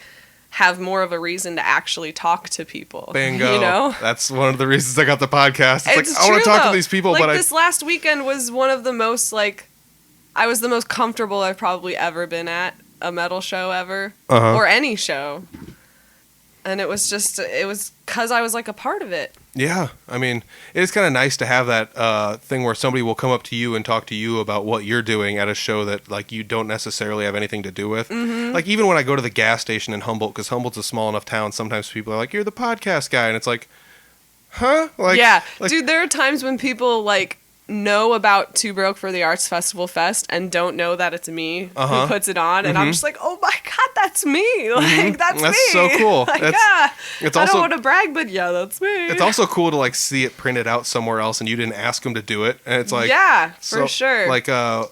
have more of a reason to actually talk to people. Bingo. You know? That's one of the reasons I got the podcast. It's like, I true, want to talk though. to these people, like but this last weekend was one of the most, like, I was the most comfortable I've probably ever been at a metal show ever. Or any show. And it was because I was, like, a part of it. Yeah. I mean, it's kind of nice to have that thing where somebody will come up to you and talk to you about what you're doing at a show that, like, you don't necessarily have anything to do with. Mm-hmm. Like, even when I go to the gas station in Humboldt, because Humboldt's a small enough town, sometimes people are like, you're the podcast guy. And it's like, huh? Like, yeah. Like, dude, there are times when people, like, know about Two Broke for the Arts Festival Fest and don't know that it's me who puts it on, and I'm just like, oh my god, that's me. Like that's me. That's so cool. Like, it's I also, don't want to brag, but yeah, that's me. It's also cool to like see it printed out somewhere else and you didn't ask them to do it, and it's like, yeah, for sure. Like I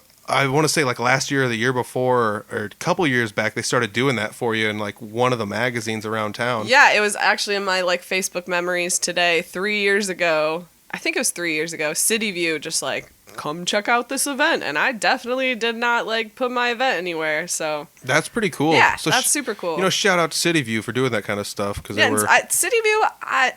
want to say like last year or the year before or a couple years back, they started doing that for you in like one of the magazines around town. Yeah, it was actually in my like Facebook memories today. 3 years ago, I think it was 3 years ago, City View just like, come check out this event, and I definitely did not like put my event anywhere, so that's pretty cool. Yeah, so that's super cool. You know, shout out to City View for doing that kind of stuff, because City View, I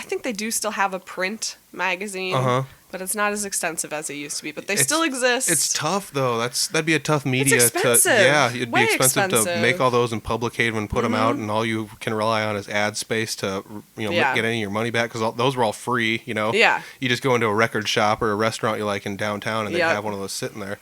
think they do still have a print magazine, but it's not as extensive as it used to be, but they still exist. It's tough though. That'd be a tough media. It's expensive. It'd be expensive to make all those and publicate them and put them out, and all you can rely on is ad space to get any of your money back, because those were all free. Yeah. You just go into a record shop or a restaurant you like in downtown, and they have one of those sitting there.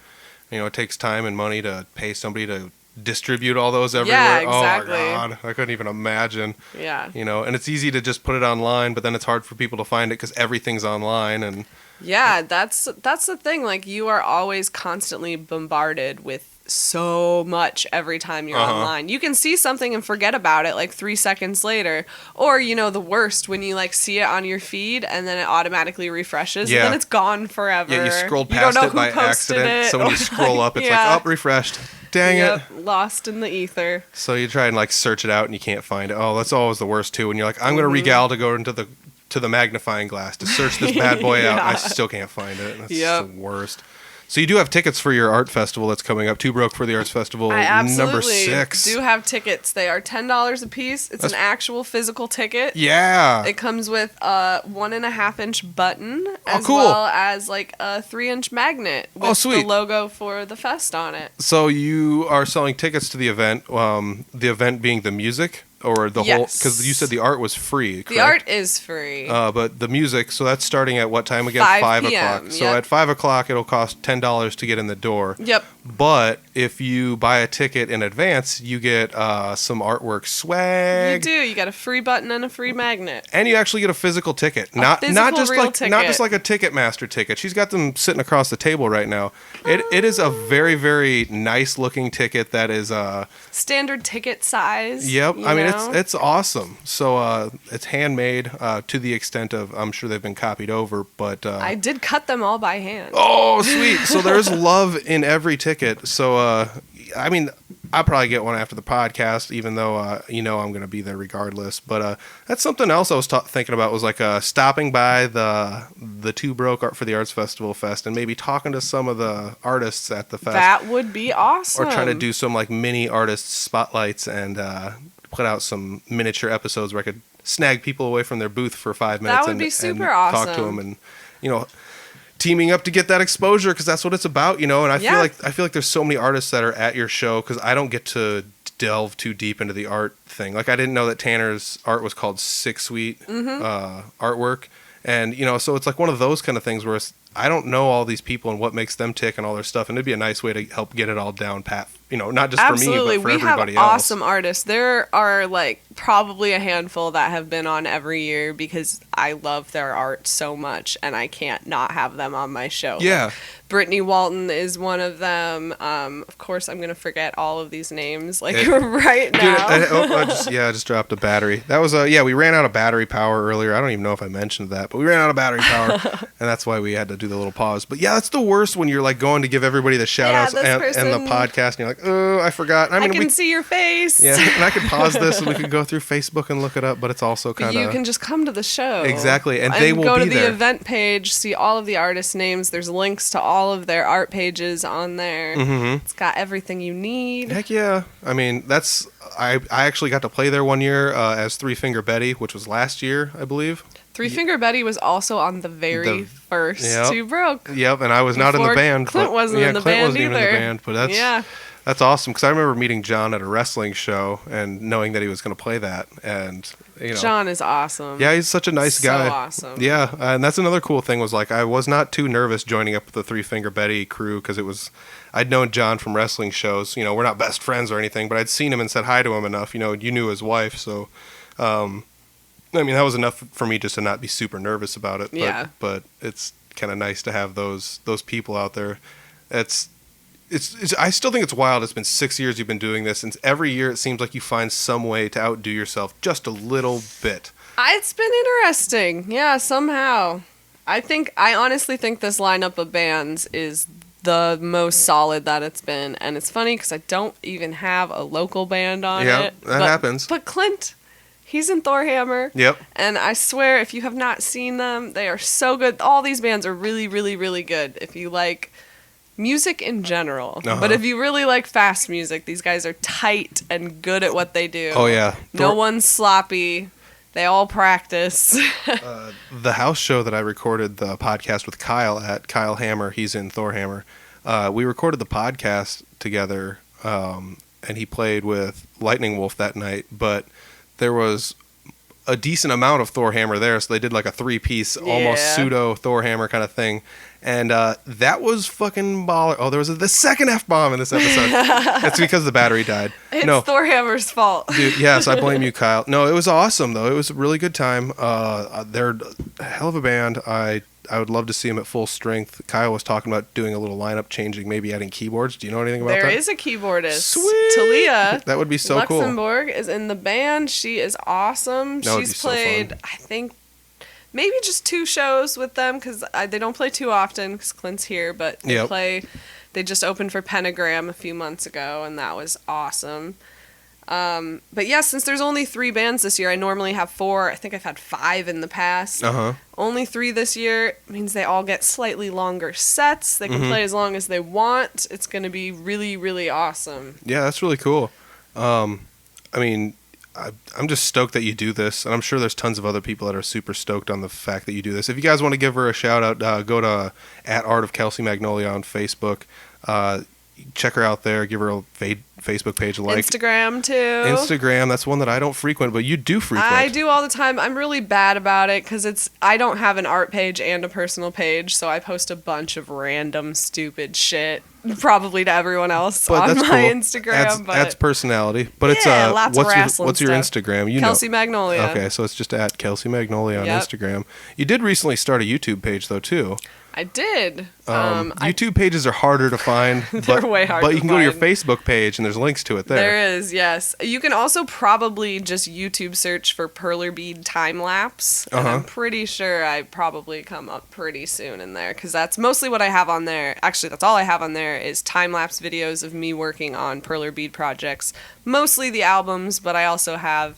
It takes time and money to pay somebody to distribute all those everywhere. Yeah, exactly. Oh my god, I couldn't even imagine. Yeah. And it's easy to just put it online, but then it's hard for people to find it because everything's online. And yeah, that's the thing. Like, you are always constantly bombarded with so much every time you're online. You can see something and forget about it like 3 seconds later, or the worst, when you like see it on your feed and then it automatically refreshes and then it's gone forever. Yeah, you scrolled past it by accident. So when you scroll up, it's like, refreshed. Dang it. Lost in the ether. So you try and like search it out and you can't find it. Oh, that's always the worst too. When you're like, I'm going to regal to go into the magnifying glass to search this bad boy out. I still can't find it. That's the worst. So you do have tickets for your art festival that's coming up, Two Broke for the Arts Festival, number 6. I do have tickets. They are $10 a piece. It's an actual physical ticket. Yeah. It comes with a 1.5-inch button, as cool. well as like a 3-inch magnet with sweet. the logo for the fest on it. So you are selling tickets to the event being the music? Or the whole, because you said the art was free, correct? The art is free. But the music, so that's starting at what time again? 5 o'clock. So at 5 o'clock, it'll cost $10 to get in the door. Yep. But if you buy a ticket in advance, you get some artwork swag. You do. You get a free button and a free magnet. And you actually get a physical ticket. Not just like a Ticketmaster ticket. She's got them sitting across the table right now. It is a very, very nice looking ticket that is standard ticket size. Yep. I mean, it's awesome. So it's handmade to the extent of, I'm sure they've been copied over, but I did cut them all by hand. Oh, sweet. So there's love in every ticket. So I mean, I'll probably get one after the podcast, even though I'm going to be there regardless. But that's something else I was thinking about, was like stopping by the Two Broke Art for the Arts Festival Fest and maybe talking to some of the artists at the fest. That would be awesome. Or trying to do some like mini artist spotlights and put out some miniature episodes where I could snag people away from their booth for 5 minutes. That would be super and awesome. Talk to them and teaming up to get that exposure, because that's what it's about, and I feel like there's so many artists that are at your show, because I don't get to delve too deep into the art thing. Like I didn't know that Tanner's art was called Six Sweet artwork. And, so it's like one of those kind of things where I don't know all these people and what makes them tick and all their stuff. And it'd be a nice way to help get it all down pat, not just Absolutely. for me, but for everybody We have else. awesome artists. There are probably a handful that have been on every year because I love their art so much and I can't not have them on my show. Yeah. Brittany Walton is one of them. Of course, I'm going to forget all of these names right now. I just dropped a battery. That was we ran out of battery power earlier. I don't even know if I mentioned that, but we ran out of battery power, and that's why we had to do the little pause. But yeah, that's the worst when you're going to give everybody the shout outs and the podcast, and you're like, oh, I forgot. I can see your face. Yeah, and I could pause this and we could go through Facebook and look it up, but it's also kind of... You can just come to the show. Exactly, and they will go be to the there. event page, see all of the artists' names. There's links to all of their art pages on there. Mm-hmm. It's got everything you need. Heck yeah. I mean, I actually got to play there one year as Three Finger Betty, which was last year, I believe. Three Finger Betty was also on the very first Two Broke. Yep, and I was not in the band. Clint wasn't in the band either. Even in the band, but that's awesome because I remember meeting John at a wrestling show and knowing that he was going to play that, and John is awesome. Yeah, he's such a nice guy. So awesome. Yeah, and that's another cool thing was I was not too nervous joining up with the Three Finger Betty crew because I'd known John from wrestling shows. We're not best friends or anything, but I'd seen him and said hi to him enough. You knew his wife, so. I mean, that was enough for me just to not be super nervous about it. But it's kind of nice to have those people out there. It's I still think it's wild. It's been 6 years you've been doing this, and every year it seems like you find some way to outdo yourself just a little bit. It's been interesting. Yeah, somehow. I honestly think this lineup of bands is the most solid that it's been. And it's funny because I don't even have a local band on it. Yeah, that happens. But Clint... He's in Thorhammer. Yep. And I swear, if you have not seen them, they are so good. All these bands are really, really, really good. If you like music in general. Uh-huh. But if you really like fast music, these guys are tight and good at what they do. Oh, yeah. No one's sloppy. They all practice. The house show that I recorded the podcast with Kyle Hammer, he's in Thorhammer. We recorded the podcast together, and he played with Lightning Wolf that night, but... There was a decent amount of Thorhammer there, so they did a 3-piece, almost pseudo Thorhammer kind of thing, and that was fucking baller. Oh, there was the second F-bomb in this episode. That's because the battery died. It's Thorhammer's fault. Dude, yes, I blame you, Kyle. No, it was awesome, though. It was a really good time. They're a hell of a band. I would love to see them at full strength. Kyle was talking about doing a little lineup changing, maybe adding keyboards. Do you know anything about that? There is a keyboardist. Sweet! Talia. That would be so cool. Luxembourg is in the band. She is awesome. She's played, I think, maybe just 2 shows with them because they don't play too often because Clint's here, but they just opened for Pentagram a few months ago, and that was awesome. But yeah, since there's only 3 bands this year, I normally have 4. I think I've had 5 in the past. Uh-huh. Only 3 this year means they all get slightly longer sets. They can play as long as they want. It's going to be really, really awesome. Yeah, that's really cool. I mean, I'm just stoked that you do this, and I'm sure there's tons of other people that are super stoked on the fact that you do this. If you guys want to give her a shout out, go to @Art of Kelsey Magnolia on Facebook. Check her out there. Give her a Facebook page a like. Instagram, too. Instagram, that's one that I don't frequent, but you do frequent. I do all the time. I'm really bad about it because I don't have an art page and a personal page, so I post a bunch of random, stupid shit, probably to everyone else on my Instagram. Adds personality. But lots of wrestling what's your stuff. Instagram? Kelsey Magnolia. Okay, so it's just @Kelsey Magnolia on Instagram. You did recently start a YouTube page, though, too. I did. YouTube pages are harder to find. They're way harder to find. But you can go to your Facebook page, and there's links to it there. There is, yes. You can also probably just YouTube search for Perler Bead Time Lapse. And I'm pretty sure I probably come up pretty soon in there, because that's mostly what I have on there. Actually, that's all I have on there is time-lapse videos of me working on Perler Bead projects. Mostly the albums, but I also have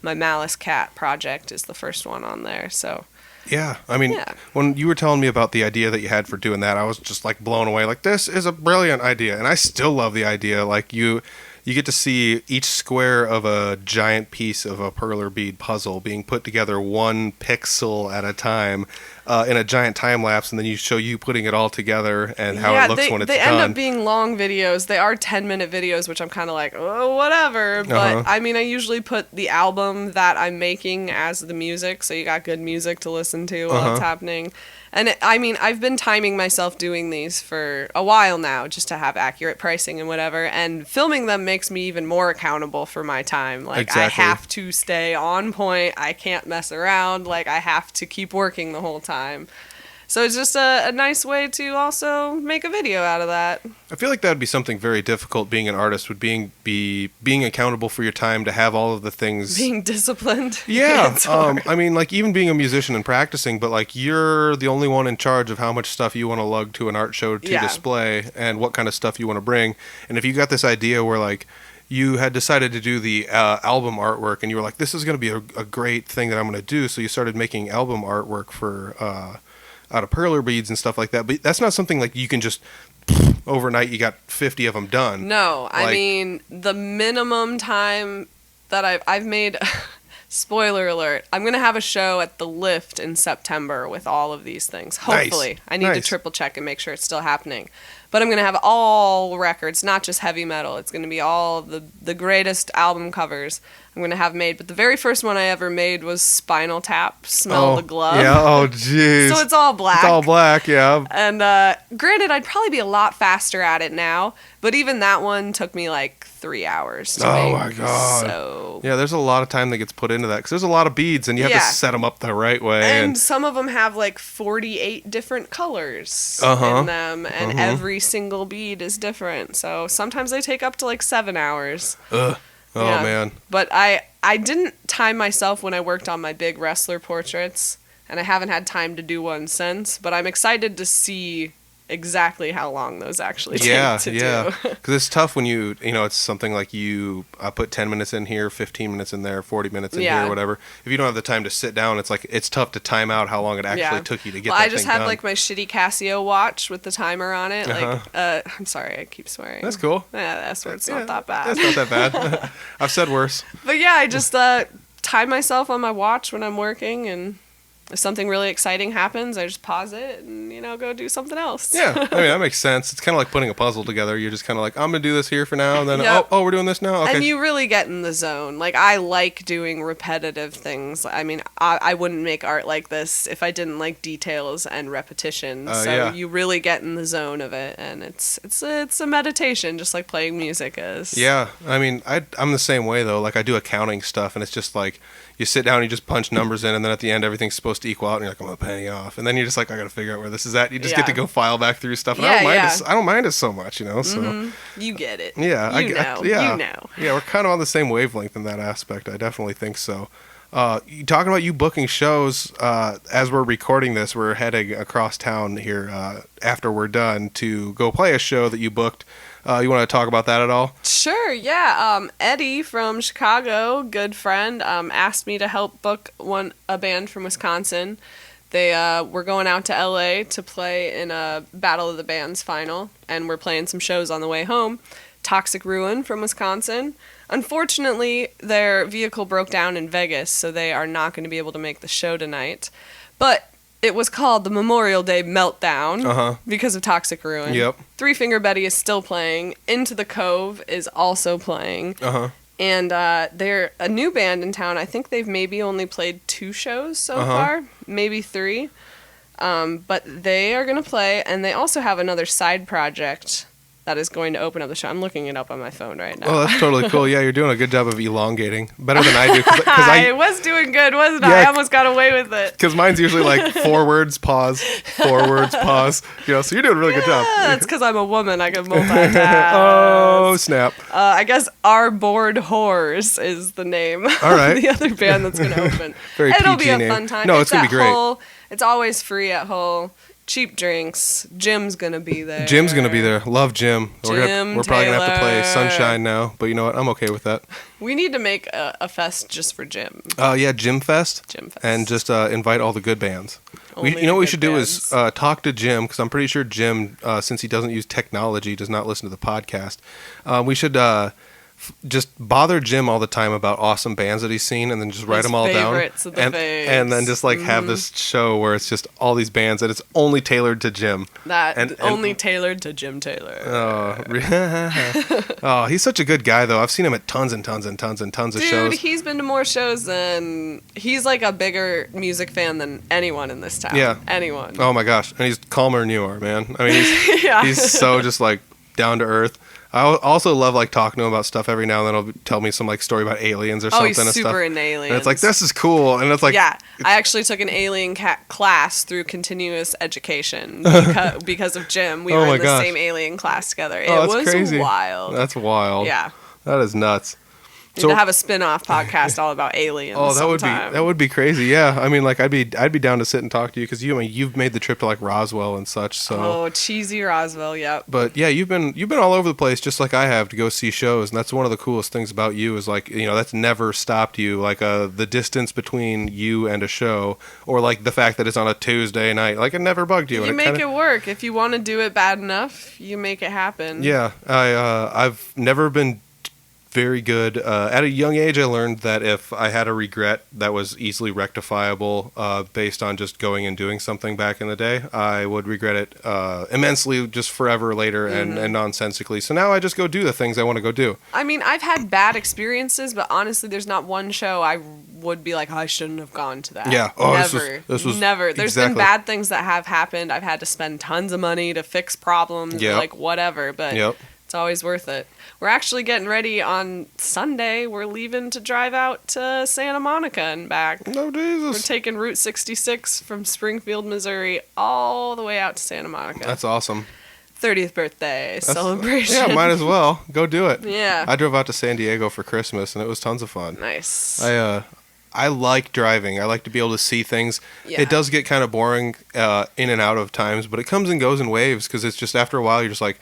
my Malice Cat project is the first one on there, so... Yeah, I mean, when you were telling me about the idea that you had for doing that, I was just blown away. This is a brilliant idea, and I still love the idea. you get to see each square of a giant piece of a perler bead puzzle being put together one pixel at a time in a giant time lapse, and then you show you putting it all together and how it looks when it's done. They end up being long videos. They are 10-minute videos, which I'm kind of like, oh, whatever. But I mean, I usually put the album that I'm making as the music, so you got good music to listen to while it's happening. And I mean, I've been timing myself doing these for a while now just to have accurate pricing and whatever. And filming them makes me even more accountable for my time. Like, Exactly. I have to stay on point. I can't mess around. Like, I have to keep working the whole time. So it's just a nice way to also make a video out of that. I feel like that would be something very difficult being an artist, would being accountable for your time, to have all of the things. Being disciplined. Yeah. I mean, like, even being a musician and practicing, but like, you're the only one in charge of how much stuff you want to lug to an art show to display and what kind of stuff you want to bring. And if you got this idea where like you had decided to do the album artwork and you were like, this is going to be a great thing that I'm going to do. So you started making album artwork for out of perler beads and stuff like that. But that's not something like you can just overnight, you got 50 of them done. No, I mean, the minimum time that I've made, spoiler alert, I'm going to have a show at the Lift in September with all of these things. Hopefully. Nice. I need to triple check and make sure it's still happening. But I'm going to have all records, not just heavy metal. It's going to be all the greatest album covers I'm going to have made. But the very first one I ever made was Spinal Tap, Smell the Glove. Yeah, oh, jeez. So it's all black. It's all black, yeah. And granted, I'd probably be a lot faster at it now. But even that one took me like 3 hours to make. Oh, my God. So... Yeah, there's a lot of time that gets put into that because there's a lot of beads and you have to set them up the right way. And some of them have like 48 different colors in them, and every single bead is different. So sometimes they take up to like 7 hours. Ugh. Oh, yeah. Man. But I didn't time myself when I worked on my big wrestler portraits, and I haven't had time to do one since. But I'm excited to see exactly how long those actually take to do. Because it's tough when it's something like you put 10 minutes in here, 15 minutes in there, 40 minutes in here, whatever. If you don't have the time to sit down, it's like it's tough to time out how long it actually took you to get that thing done. I just have like my shitty Casio watch with the timer on it. I'm sorry, I keep swearing. That's cool. Yeah, that's where it's not that bad. That's not that bad. I've said worse. But yeah, I just time myself on my watch when I'm working, and if something really exciting happens, I just pause it and, go do something else. Yeah, I mean, that makes sense. It's kind of like putting a puzzle together. You're just kind of like, I'm going to do this here for now, and then, we're doing this now? Okay. And you really get in the zone. Like, I like doing repetitive things. I mean, I wouldn't make art like this if I didn't like details and repetition. You really get in the zone of it, and it's a meditation, just like playing music is. Yeah, I mean, I'm the same way, though. Like, I do accounting stuff, and it's just like, you sit down, you just punch numbers in, and then at the end, everything's supposed to equal out, and you're like, I'm a penny off. And then you're just like, I got to figure out where this is at. You just get to go file back through stuff. And I don't mind it so much, so. You get it. Yeah. You know. Yeah, we're kind of on the same wavelength in that aspect. I definitely think so. Talking about you booking shows, as we're recording this, we're heading across town here after we're done to go play a show that you booked. You want to talk about that at all? Sure, yeah. Eddie from Chicago, good friend, asked me to help book a band from Wisconsin. They were going out to LA to play in a Battle of the Bands final, and we're playing some shows on the way home. Toxic Ruin from Wisconsin. Unfortunately, their vehicle broke down in Vegas, so they are not going to be able to make the show tonight. But it was called the Memorial Day Meltdown because of Toxic Ruin. Yep. Three Finger Betty is still playing. Into the Cove is also playing. And they're a new band in town. I think they've maybe only played 2 shows so far, maybe 3. But they are going to play, and they also have another side project that is going to open up the show. I'm looking it up on my phone right now. Oh, that's totally cool. Yeah, you're doing a good job of elongating. Better than I do. Cause I was doing good, wasn't I? I almost got away with it. Because mine's usually like 4 words, pause, 4 words, pause. So you're doing a really good job. That's because I'm a woman. I can multitask. Oh, snap. I guess Our Bored Whores is the name of the other band that's going to open. It'll be a fun time. No, it's going to be great. Hull. It's always free at Hull. Cheap drinks. Jim's gonna be there. Love Jim. We're probably gonna have to play Sunshine now, but you know what? I'm okay with that. We need to make a fest just for Jim. Yeah, Jim Fest. Jim Fest. And just invite all the good bands. What we should do is talk to Jim, because I'm pretty sure Jim, since he doesn't use technology, does not listen to the podcast. We should just bother Jim all the time about awesome bands that he's seen, and then just write His them all down, favorites of the faves. and then just like have this show where it's just all these bands that it's only tailored to Jim. Only tailored to Jim Taylor. Oh, he's such a good guy though. I've seen him at tons and tons and tons and tons of shows. Dude, he's been to more shows than he's like a bigger music fan than anyone in this town. Yeah, anyone. Oh my gosh, and he's calmer than you are, man. I mean, he's so just like down to earth. I also love like talking to him about stuff every now and then. He'll tell me some like story about aliens or something. He's and super stuff. into aliens. And it's like, this is cool. And it's like, yeah, I actually took an alien class through continuous education because of Jim. We were in the same alien class together. It was crazy. wild. That's wild. Yeah. That is nuts. So, to have a spin-off podcast all about aliens. Oh, that would be crazy. Yeah, I mean, like I'd be down to sit and talk to you because you've made the trip to like Roswell and such. So cheesy Roswell, yep. But yeah, you've been all over the place just like I have to go see shows, and that's one of the coolest things about you is like that's never stopped you. Like the distance between you and a show, or like the fact that it's on a Tuesday night, like it never bugged you. You make it work if you want to do it bad enough. You make it happen. Yeah, I've never been very good. At a young age, I learned that if I had a regret that was easily rectifiable based on just going and doing something back in the day, I would regret it immensely just forever later and nonsensically. So now I just go do the things I want to go do. I mean, I've had bad experiences, but honestly, there's not one show I would be like, I shouldn't have gone to that. Yeah. Oh, never. This was never. There's exactly. been bad things that have happened. I've had to spend tons of money to fix problems, like whatever, but it's always worth it. We're actually getting ready on Sunday. We're leaving to drive out to Santa Monica and back. Oh, Jesus. We're taking Route 66 from Springfield, Missouri, all the way out to Santa Monica. That's awesome. 30th birthday celebration. Yeah, might as well. Go do it. Yeah. I drove out to San Diego for Christmas, and it was tons of fun. Nice. I like driving. I like to be able to see things. Yeah. It does get kind of boring in and out of times, but it comes and goes in waves because it's just after a while, you're just like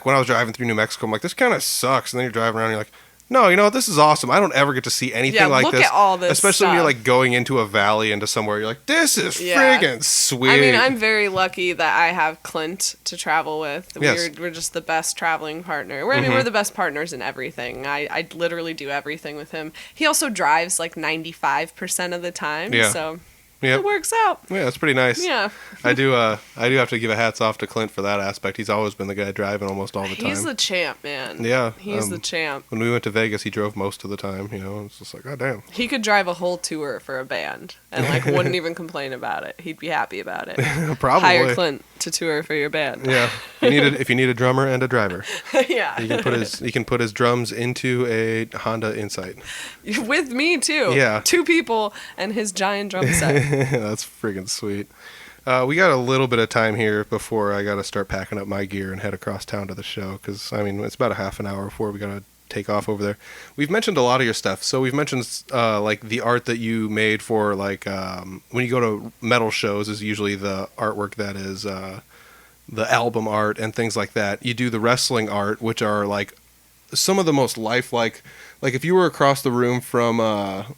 when I was driving through New Mexico, I'm like, this kind of sucks. And then you're driving around and you're like, no, you know what? This is awesome. I don't ever get to see anything like this. Look at all this Especially when you're like going into a valley into somewhere. You're like, this is friggin' sweet. I mean, I'm very lucky that I have Clint to travel with. Yes. We're just the best traveling partner. We're the best partners in everything. I literally do everything with him. He also drives like 95% of the time. Yeah. So it works out. Yeah, that's pretty nice. Yeah. I do have to give a hats off to Clint for that aspect. He's always been the guy driving almost all the time. He's the champ, man. Yeah. He's the champ. When we went to Vegas, he drove most of the time, It's just like, oh, damn. He could drive a whole tour for a band and like wouldn't even complain about it. He'd be happy about it. Probably. Hire Clint to tour for your band. Yeah. If you need a drummer and a driver. Yeah. He can put his drums into a Honda Insight. With me too. Yeah. 2 people and his giant drum set. That's friggin' sweet. We got a little bit of time here before I got to start packing up my gear and head across town to the show because, I mean, it's about a half an hour before we got to take off over there. We've mentioned a lot of your stuff. So we've mentioned like the art that you made for like when you go to metal shows is usually the artwork that is the album art and things like that. You do the wrestling art, which are like some of the most lifelike. Like if you were across the room from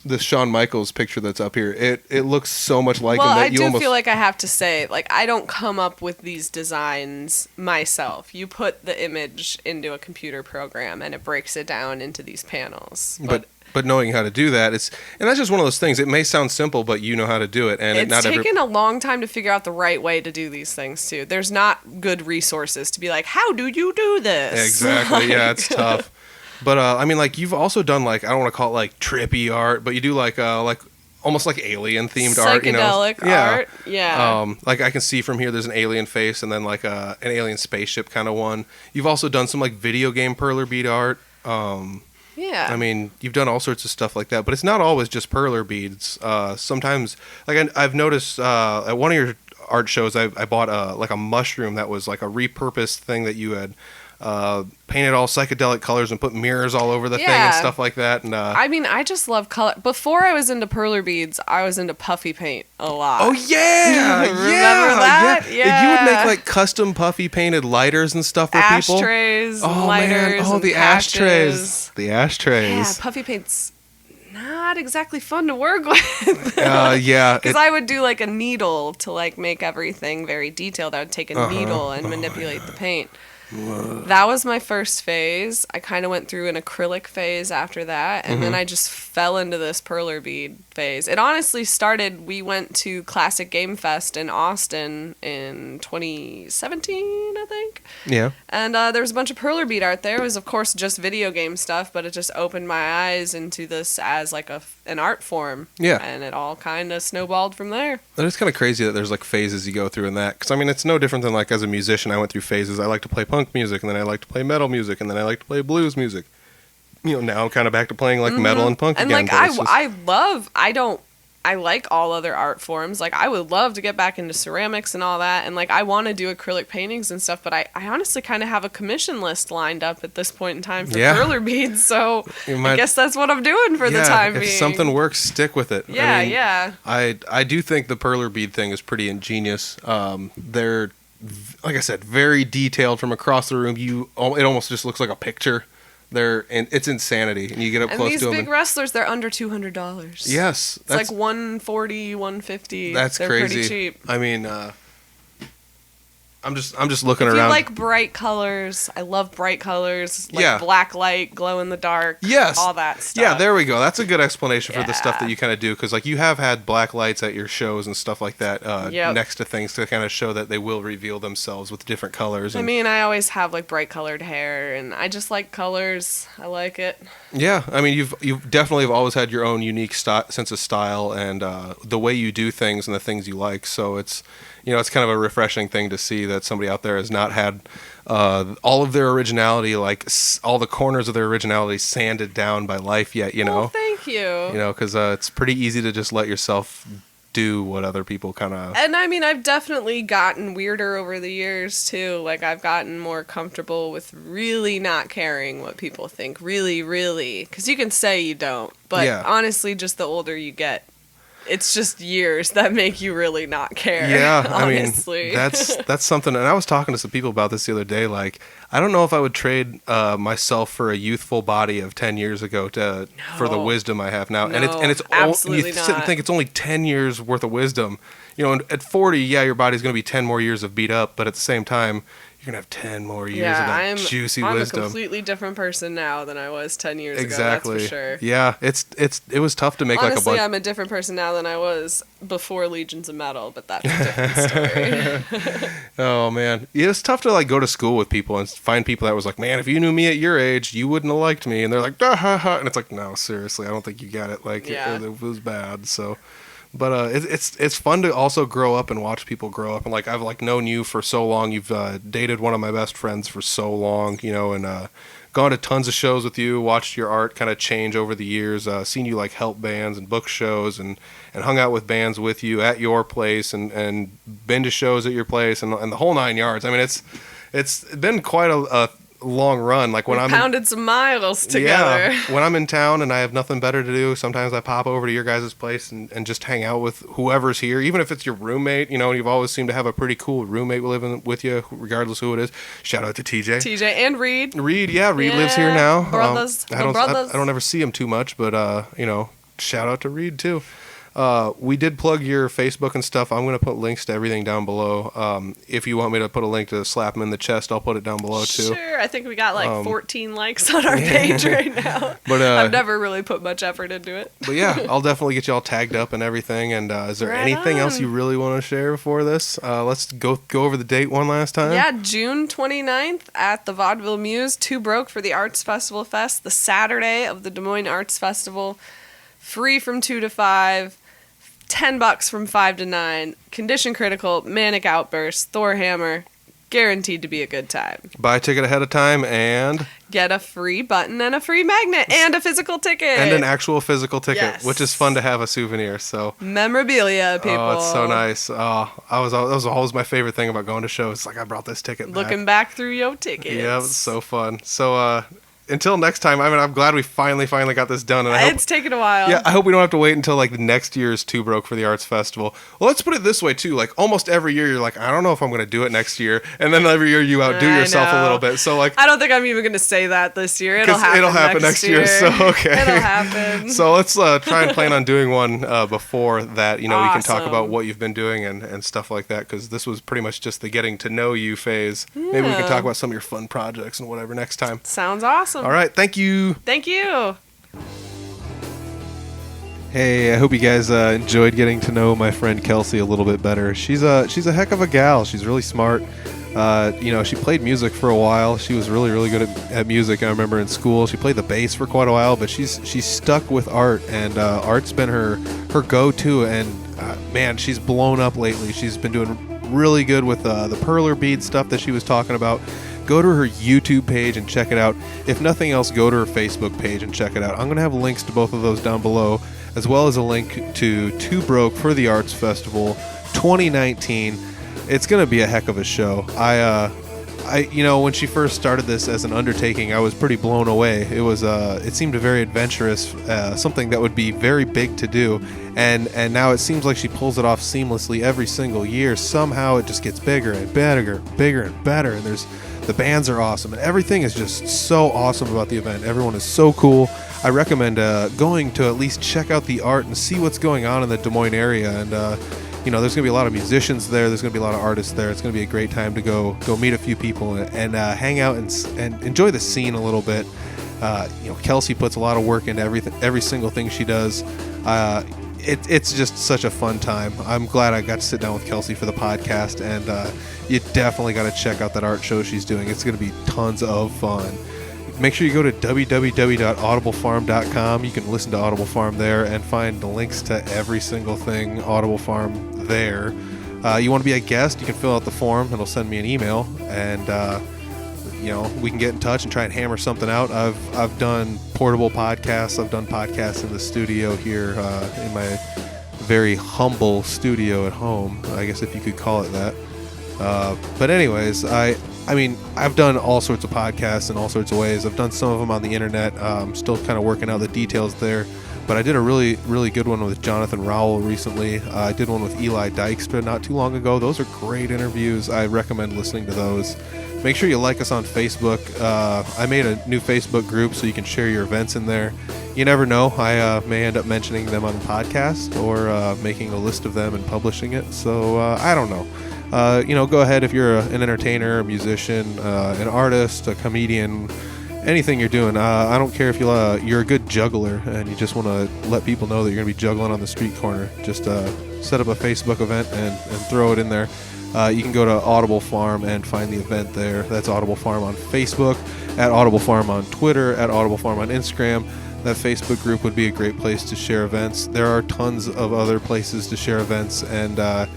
the Shawn Michaels picture that's up here, it looks so much like him that I feel like I have to say, like, I don't come up with these designs myself. You put the image into a computer program and it breaks it down into these panels. But knowing how to do that, and that's just one of those things. It may sound simple, but you know how to do it. And it's taken a long time to figure out the right way to do these things too. There's not good resources to be like, how do you do this? Exactly. Yeah, it's tough. But I mean, like you've also done like I don't want to call it like trippy art, but you do like almost like alien themed art, psychedelic art. Yeah. Like I can see from here, there's an alien face, and then like an alien spaceship kind of one. You've also done some like video game perler bead art. Yeah. I mean, you've done all sorts of stuff like that, but it's not always just perler beads. Sometimes, like I've noticed at one of your art shows, I bought like a mushroom that was like a repurposed thing that you had painted all psychedelic colors and put mirrors all over the thing and stuff like that. And I mean, I just love color. Before I was into perler beads, I was into puffy paint a lot. Oh yeah, remember that? Yeah. You would make like custom puffy painted lighters and stuff for people. Ashtrays, lighters, the patches. ashtrays, the ashtrays. Yeah, puffy paint's not exactly fun to work with. Yeah, because I would do like a needle to like make everything very detailed. I would take a needle and manipulate the paint. That was my first phase. I kind of went through an acrylic phase after that, and then I just fell into this perler bead phase. It honestly started, we went to Classic Game Fest in Austin in 2017, I think. Yeah. And there was a bunch of perler bead art there. It was, of course, just video game stuff, but it just opened my eyes into this as like an art form. Yeah. And it all kind of snowballed from there. It's kind of crazy that there's like phases you go through in that. Because, I mean, it's no different than like as a musician, I went through phases. I like to play punk music, and then I like to play metal music, and then I like to play blues music. You know, now I'm kind of back to playing like metal and punk And again. like I like all other art forms. Like I would love to get back into ceramics and all that, and like I want to do acrylic paintings and stuff, but I honestly kind of have a commission list lined up at this point in time for perler beads, so I guess that's what I'm doing for the time being. If something works, stick with it. Yeah, I mean, yeah. I do think the perler bead thing is pretty ingenious. They're, like I said, very detailed from across the room. It almost just looks like a picture. And it's insanity, and you get up close to them. And these big wrestlers, they're under $200. Yes, it's like $140, $150. That's they're crazy. Pretty cheap. I mean, I'm just looking if around. You like bright colors. I love bright colors. Like black light, glow in the dark. Yes. All that stuff. Yeah, there we go. That's a good explanation for the stuff that you kind of do. Because like you have had black lights at your shows and stuff like that next to things to kind of show that they will reveal themselves with different colors. I mean, I always have like bright colored hair, and I just like colors. I like it. Yeah, I mean, you've definitely have always had your own unique sense of style and the way you do things and the things you like. So it's kind of a refreshing thing to see that somebody out there has not had all of their originality, like all the corners of their originality sanded down by life yet, Well, thank you. Because it's pretty easy to just let yourself do what other people kind of... And I mean, I've definitely gotten weirder over the years, too. Like, I've gotten more comfortable with really not caring what people think. Really, really. Because you can say you don't. But honestly, just the older you get, it's just years that make you really not care. Yeah, honestly. I mean, that's something. And I was talking to some people about this the other day. Like, I don't know if I would trade myself for a youthful body of 10 years ago for the wisdom I have now. No, and it's absolutely you sit and think it's only 10 years worth of wisdom. And at 40, your body's going to be 10 more years of beat up. But at the same time, you're going to have 10 more years of that juicy wisdom. I'm a completely different person now than I was 10 years exactly. ago, that's for sure. Yeah, it was tough to make Honestly, like a bunch. I'm a different person now than I was before Legions of Metal, but that's a different story. Oh, man. Yeah, it's tough to like go to school with people and find people that was like, man, if you knew me at your age, you wouldn't have liked me. And they're like, ah, ha, ha. And it's like, no, seriously, I don't think you get it. Like, it was bad, so... But it's fun to also grow up and watch people grow up. And like I've like known you for so long. You've dated one of my best friends for so long, and gone to tons of shows with you. Watched your art kind of change over the years. Seen you like help bands and book shows and hung out with bands with you at your place and been to shows at your place and the whole 9 yards. I mean it's been quite a long run. Like when I'm pounded some miles together. Yeah, when I'm in town and I have nothing better to do, sometimes I pop over to your guys' place and just hang out with whoever's here, even if it's your roommate. You've always seemed to have a pretty cool roommate living with you, regardless who it is. Shout out to TJ and Reed. Reed lives here now. Brothers. I don't ever see him too much, but shout out to Reed too. We did plug your Facebook and stuff. I'm going to put links to everything down below. If you want me to put a link to slap him in the chest, I'll put it down below too. Sure. I think we got like 14 likes on our page right now. But I've never really put much effort into it. But yeah, I'll definitely get you all tagged up and everything. And is there anything else you really want to share before this? Let's go over the date one last time. Yeah, June 29th at the Vaudeville Muse. Too Broke for the Arts Festival Fest. The Saturday of the Des Moines Arts Festival. Free from 2 to 5. $10 from 5 to 9. Condition critical, manic outburst, Thor hammer. Guaranteed to be a good time. Buy a ticket ahead of time and... get a free button and a free magnet and a physical ticket. And an actual physical ticket, yes. Which is fun to have a souvenir. So memorabilia, people. Oh, it's so nice. Oh, that was always my favorite thing about going to shows. Like I brought this ticket back. Looking back through your tickets. Yeah, it was so fun. So until next time, I'm glad we finally got this done. And I hope, it's taken a while. yeah, I hope we don't have to wait until like the next year's Two Broke for the Arts Festival. Well, let's put it this way too. Like almost every year, you're like, I don't know if I'm going to do it next year, and then every year you outdo yourself a little bit. So like, I don't think I'm even going to say that this year. It'll happen next year. So okay, it'll happen. So let's try and plan on doing one before that. You know, we can talk Awesome. about what you've been doing and stuff like that, because this was pretty much just the getting to know you phase. Maybe we can talk about some of your fun projects and whatever next time. Sounds awesome. All right, thank you. Thank you. Hey, I hope you guys enjoyed getting to know my friend Kelsey a little bit better. She's a heck of a gal. She's really smart. She played music for a while. She was really good at music. I remember in school she played the bass for quite a while, but she's stuck with art, and art's been her go-to. And man, she's blown up lately. She's been doing really good with the perler bead stuff that she was talking about. Go to her YouTube page and check it out. If nothing else, go to her Facebook page and check it out. I'm going to have links to both of those down below, as well as a link to Two Broke for the Arts Festival 2019. It's going to be a heck of a show. When she first started this as an undertaking, I was pretty blown away. It seemed very adventurous, something that would be very big to do. And now it seems like she pulls it off seamlessly every single year. Somehow it just gets bigger and better, and the bands are awesome, and everything is just so awesome about the event. Everyone is so cool. I recommend going to at least check out the art and see what's going on in the Des Moines area. And there's going to be a lot of musicians there. There's going to be a lot of artists there. It's going to be a great time to go meet a few people and hang out and enjoy the scene a little bit. Kelsey puts a lot of work into every single thing she does. It's just such a fun time. I'm glad I got to sit down with Kelsey for the podcast, and you definitely got to check out that art show she's doing. It's going to be tons of fun. Make sure you go to www.audiblefarm.com. You can listen to Audible Farm there and find the links to every single thing Audible Farm there. You want to be a guest, you can fill out the form. It'll send me an email, and we can get in touch and try and hammer something out. I've done portable podcasts. I've done podcasts in the studio here in my very humble studio at home, I guess if you could call it that. But anyways, I've done all sorts of podcasts in all sorts of ways. I've done some of them on the internet. I'm still kind of working out the details there. But I did a really, really good one with Jonathan Rowell recently. I did one with Eli Dykstra not too long ago. Those are great interviews. I recommend listening to those. Make sure you like us on Facebook. I made a new Facebook group so you can share your events in there. You never know. I may end up mentioning them on the podcast or making a list of them and publishing it. So I don't know. Go ahead if you're an entertainer, a musician, an artist, a comedian, anything you're doing. I don't care if you're a good juggler and you just want to let people know that you're going to be juggling on the street corner. Just set up a Facebook event and throw it in there. You can go to Audible Farm and find the event there. That's Audible Farm on Facebook, at Audible Farm on Twitter, at Audible Farm on Instagram. That Facebook group would be a great place to share events. There are tons of other places to share events, and I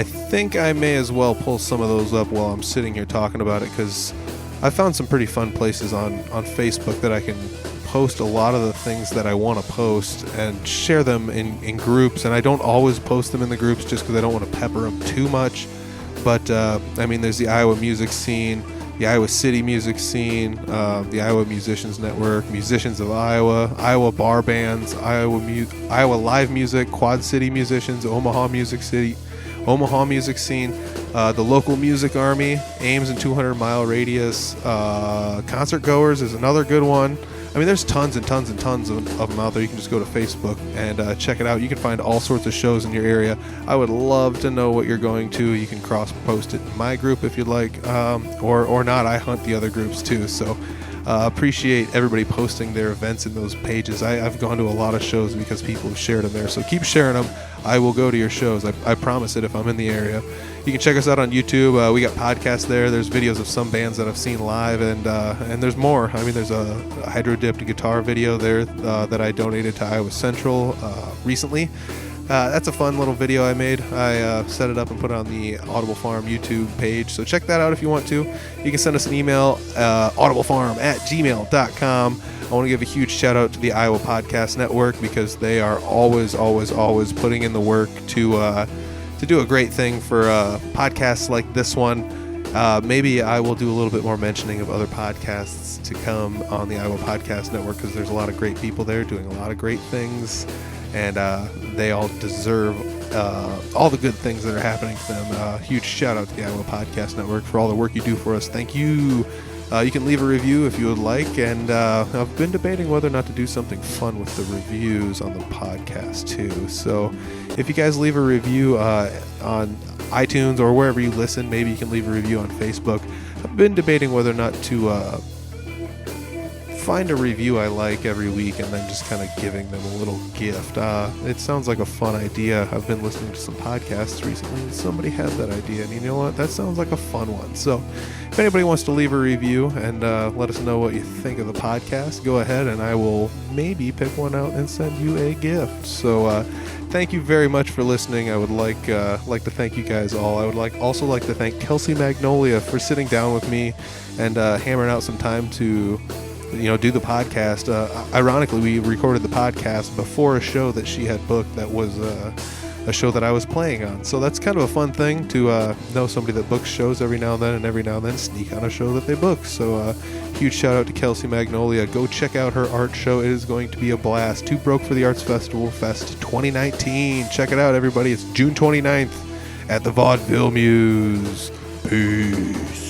think I may as well pull some of those up while I'm sitting here talking about it, because I found some pretty fun places on Facebook that I can post a lot of the things that I want to post and share them in groups. And I don't always post them in the groups just because I don't want to pepper them too much. But, there's the Iowa music scene, the Iowa City music scene, the Iowa Musicians Network, Musicians of Iowa, Iowa bar bands, Iowa live music, Quad City musicians, Omaha music scene, the local music army, Ames and 200 mile radius, concert goers is another good one. There's tons and tons and tons of them out there. You can just go to Facebook and check it out. You can find all sorts of shows in your area. I would love to know what you're going to. You can cross-post it in my group if you'd like, or not. I hunt the other groups too, so appreciate everybody posting their events in those pages. I've gone to a lot of shows because people have shared them there, so keep sharing them. I will go to your shows. I promise it if I'm in the area. You can check us out on YouTube. We got podcasts there. There's videos of some bands that I've seen live, and there's more. There's a hydro-dipped guitar video there that I donated to Iowa Central recently. That's a fun little video I made. I set it up and put it on the Audible Farm YouTube page, so check that out if you want to. You can send us an email, audiblefarm@gmail.com. I want to give a huge shout out to the Iowa Podcast Network, because they are always putting in the work to do a great thing for podcasts like this one. Maybe I will do a little bit more mentioning of other podcasts to come on the Iowa Podcast Network, because there's a lot of great people there doing a lot of great things, and they all deserve all the good things that are happening to them. Huge shout out to the Iowa Podcast Network for all the work you do for us. Thank you. You can leave a review if you would like, and I've been debating whether or not to do something fun with the reviews on the podcast too. So if you guys leave a review on iTunes or wherever you listen, maybe you can leave a review on Facebook. I've been debating whether or not to find a review I like every week and then just kind of giving them a little gift. It sounds like a fun idea. I've been listening to some podcasts recently and somebody had that idea, and you know what? That sounds like a fun one. So if anybody wants to leave a review and let us know what you think of the podcast, go ahead and I will maybe pick one out and send you a gift. So thank you very much for listening. I would like to thank you guys all. I would also like to thank Kelsey Magnolia for sitting down with me and hammering out some time to do the podcast. Ironically, we recorded the podcast before a show that she had booked that was a show that I was playing on. So that's kind of a fun thing to know somebody that books shows every now and then sneak on a show that they book. So huge shout out to Kelsey Magnolia. Go check out her art show. It is going to be a blast. Too Broke for the Arts Festival Fest 2019. Check it out, everybody. It's June 29th at the Vaudeville Muse. Peace.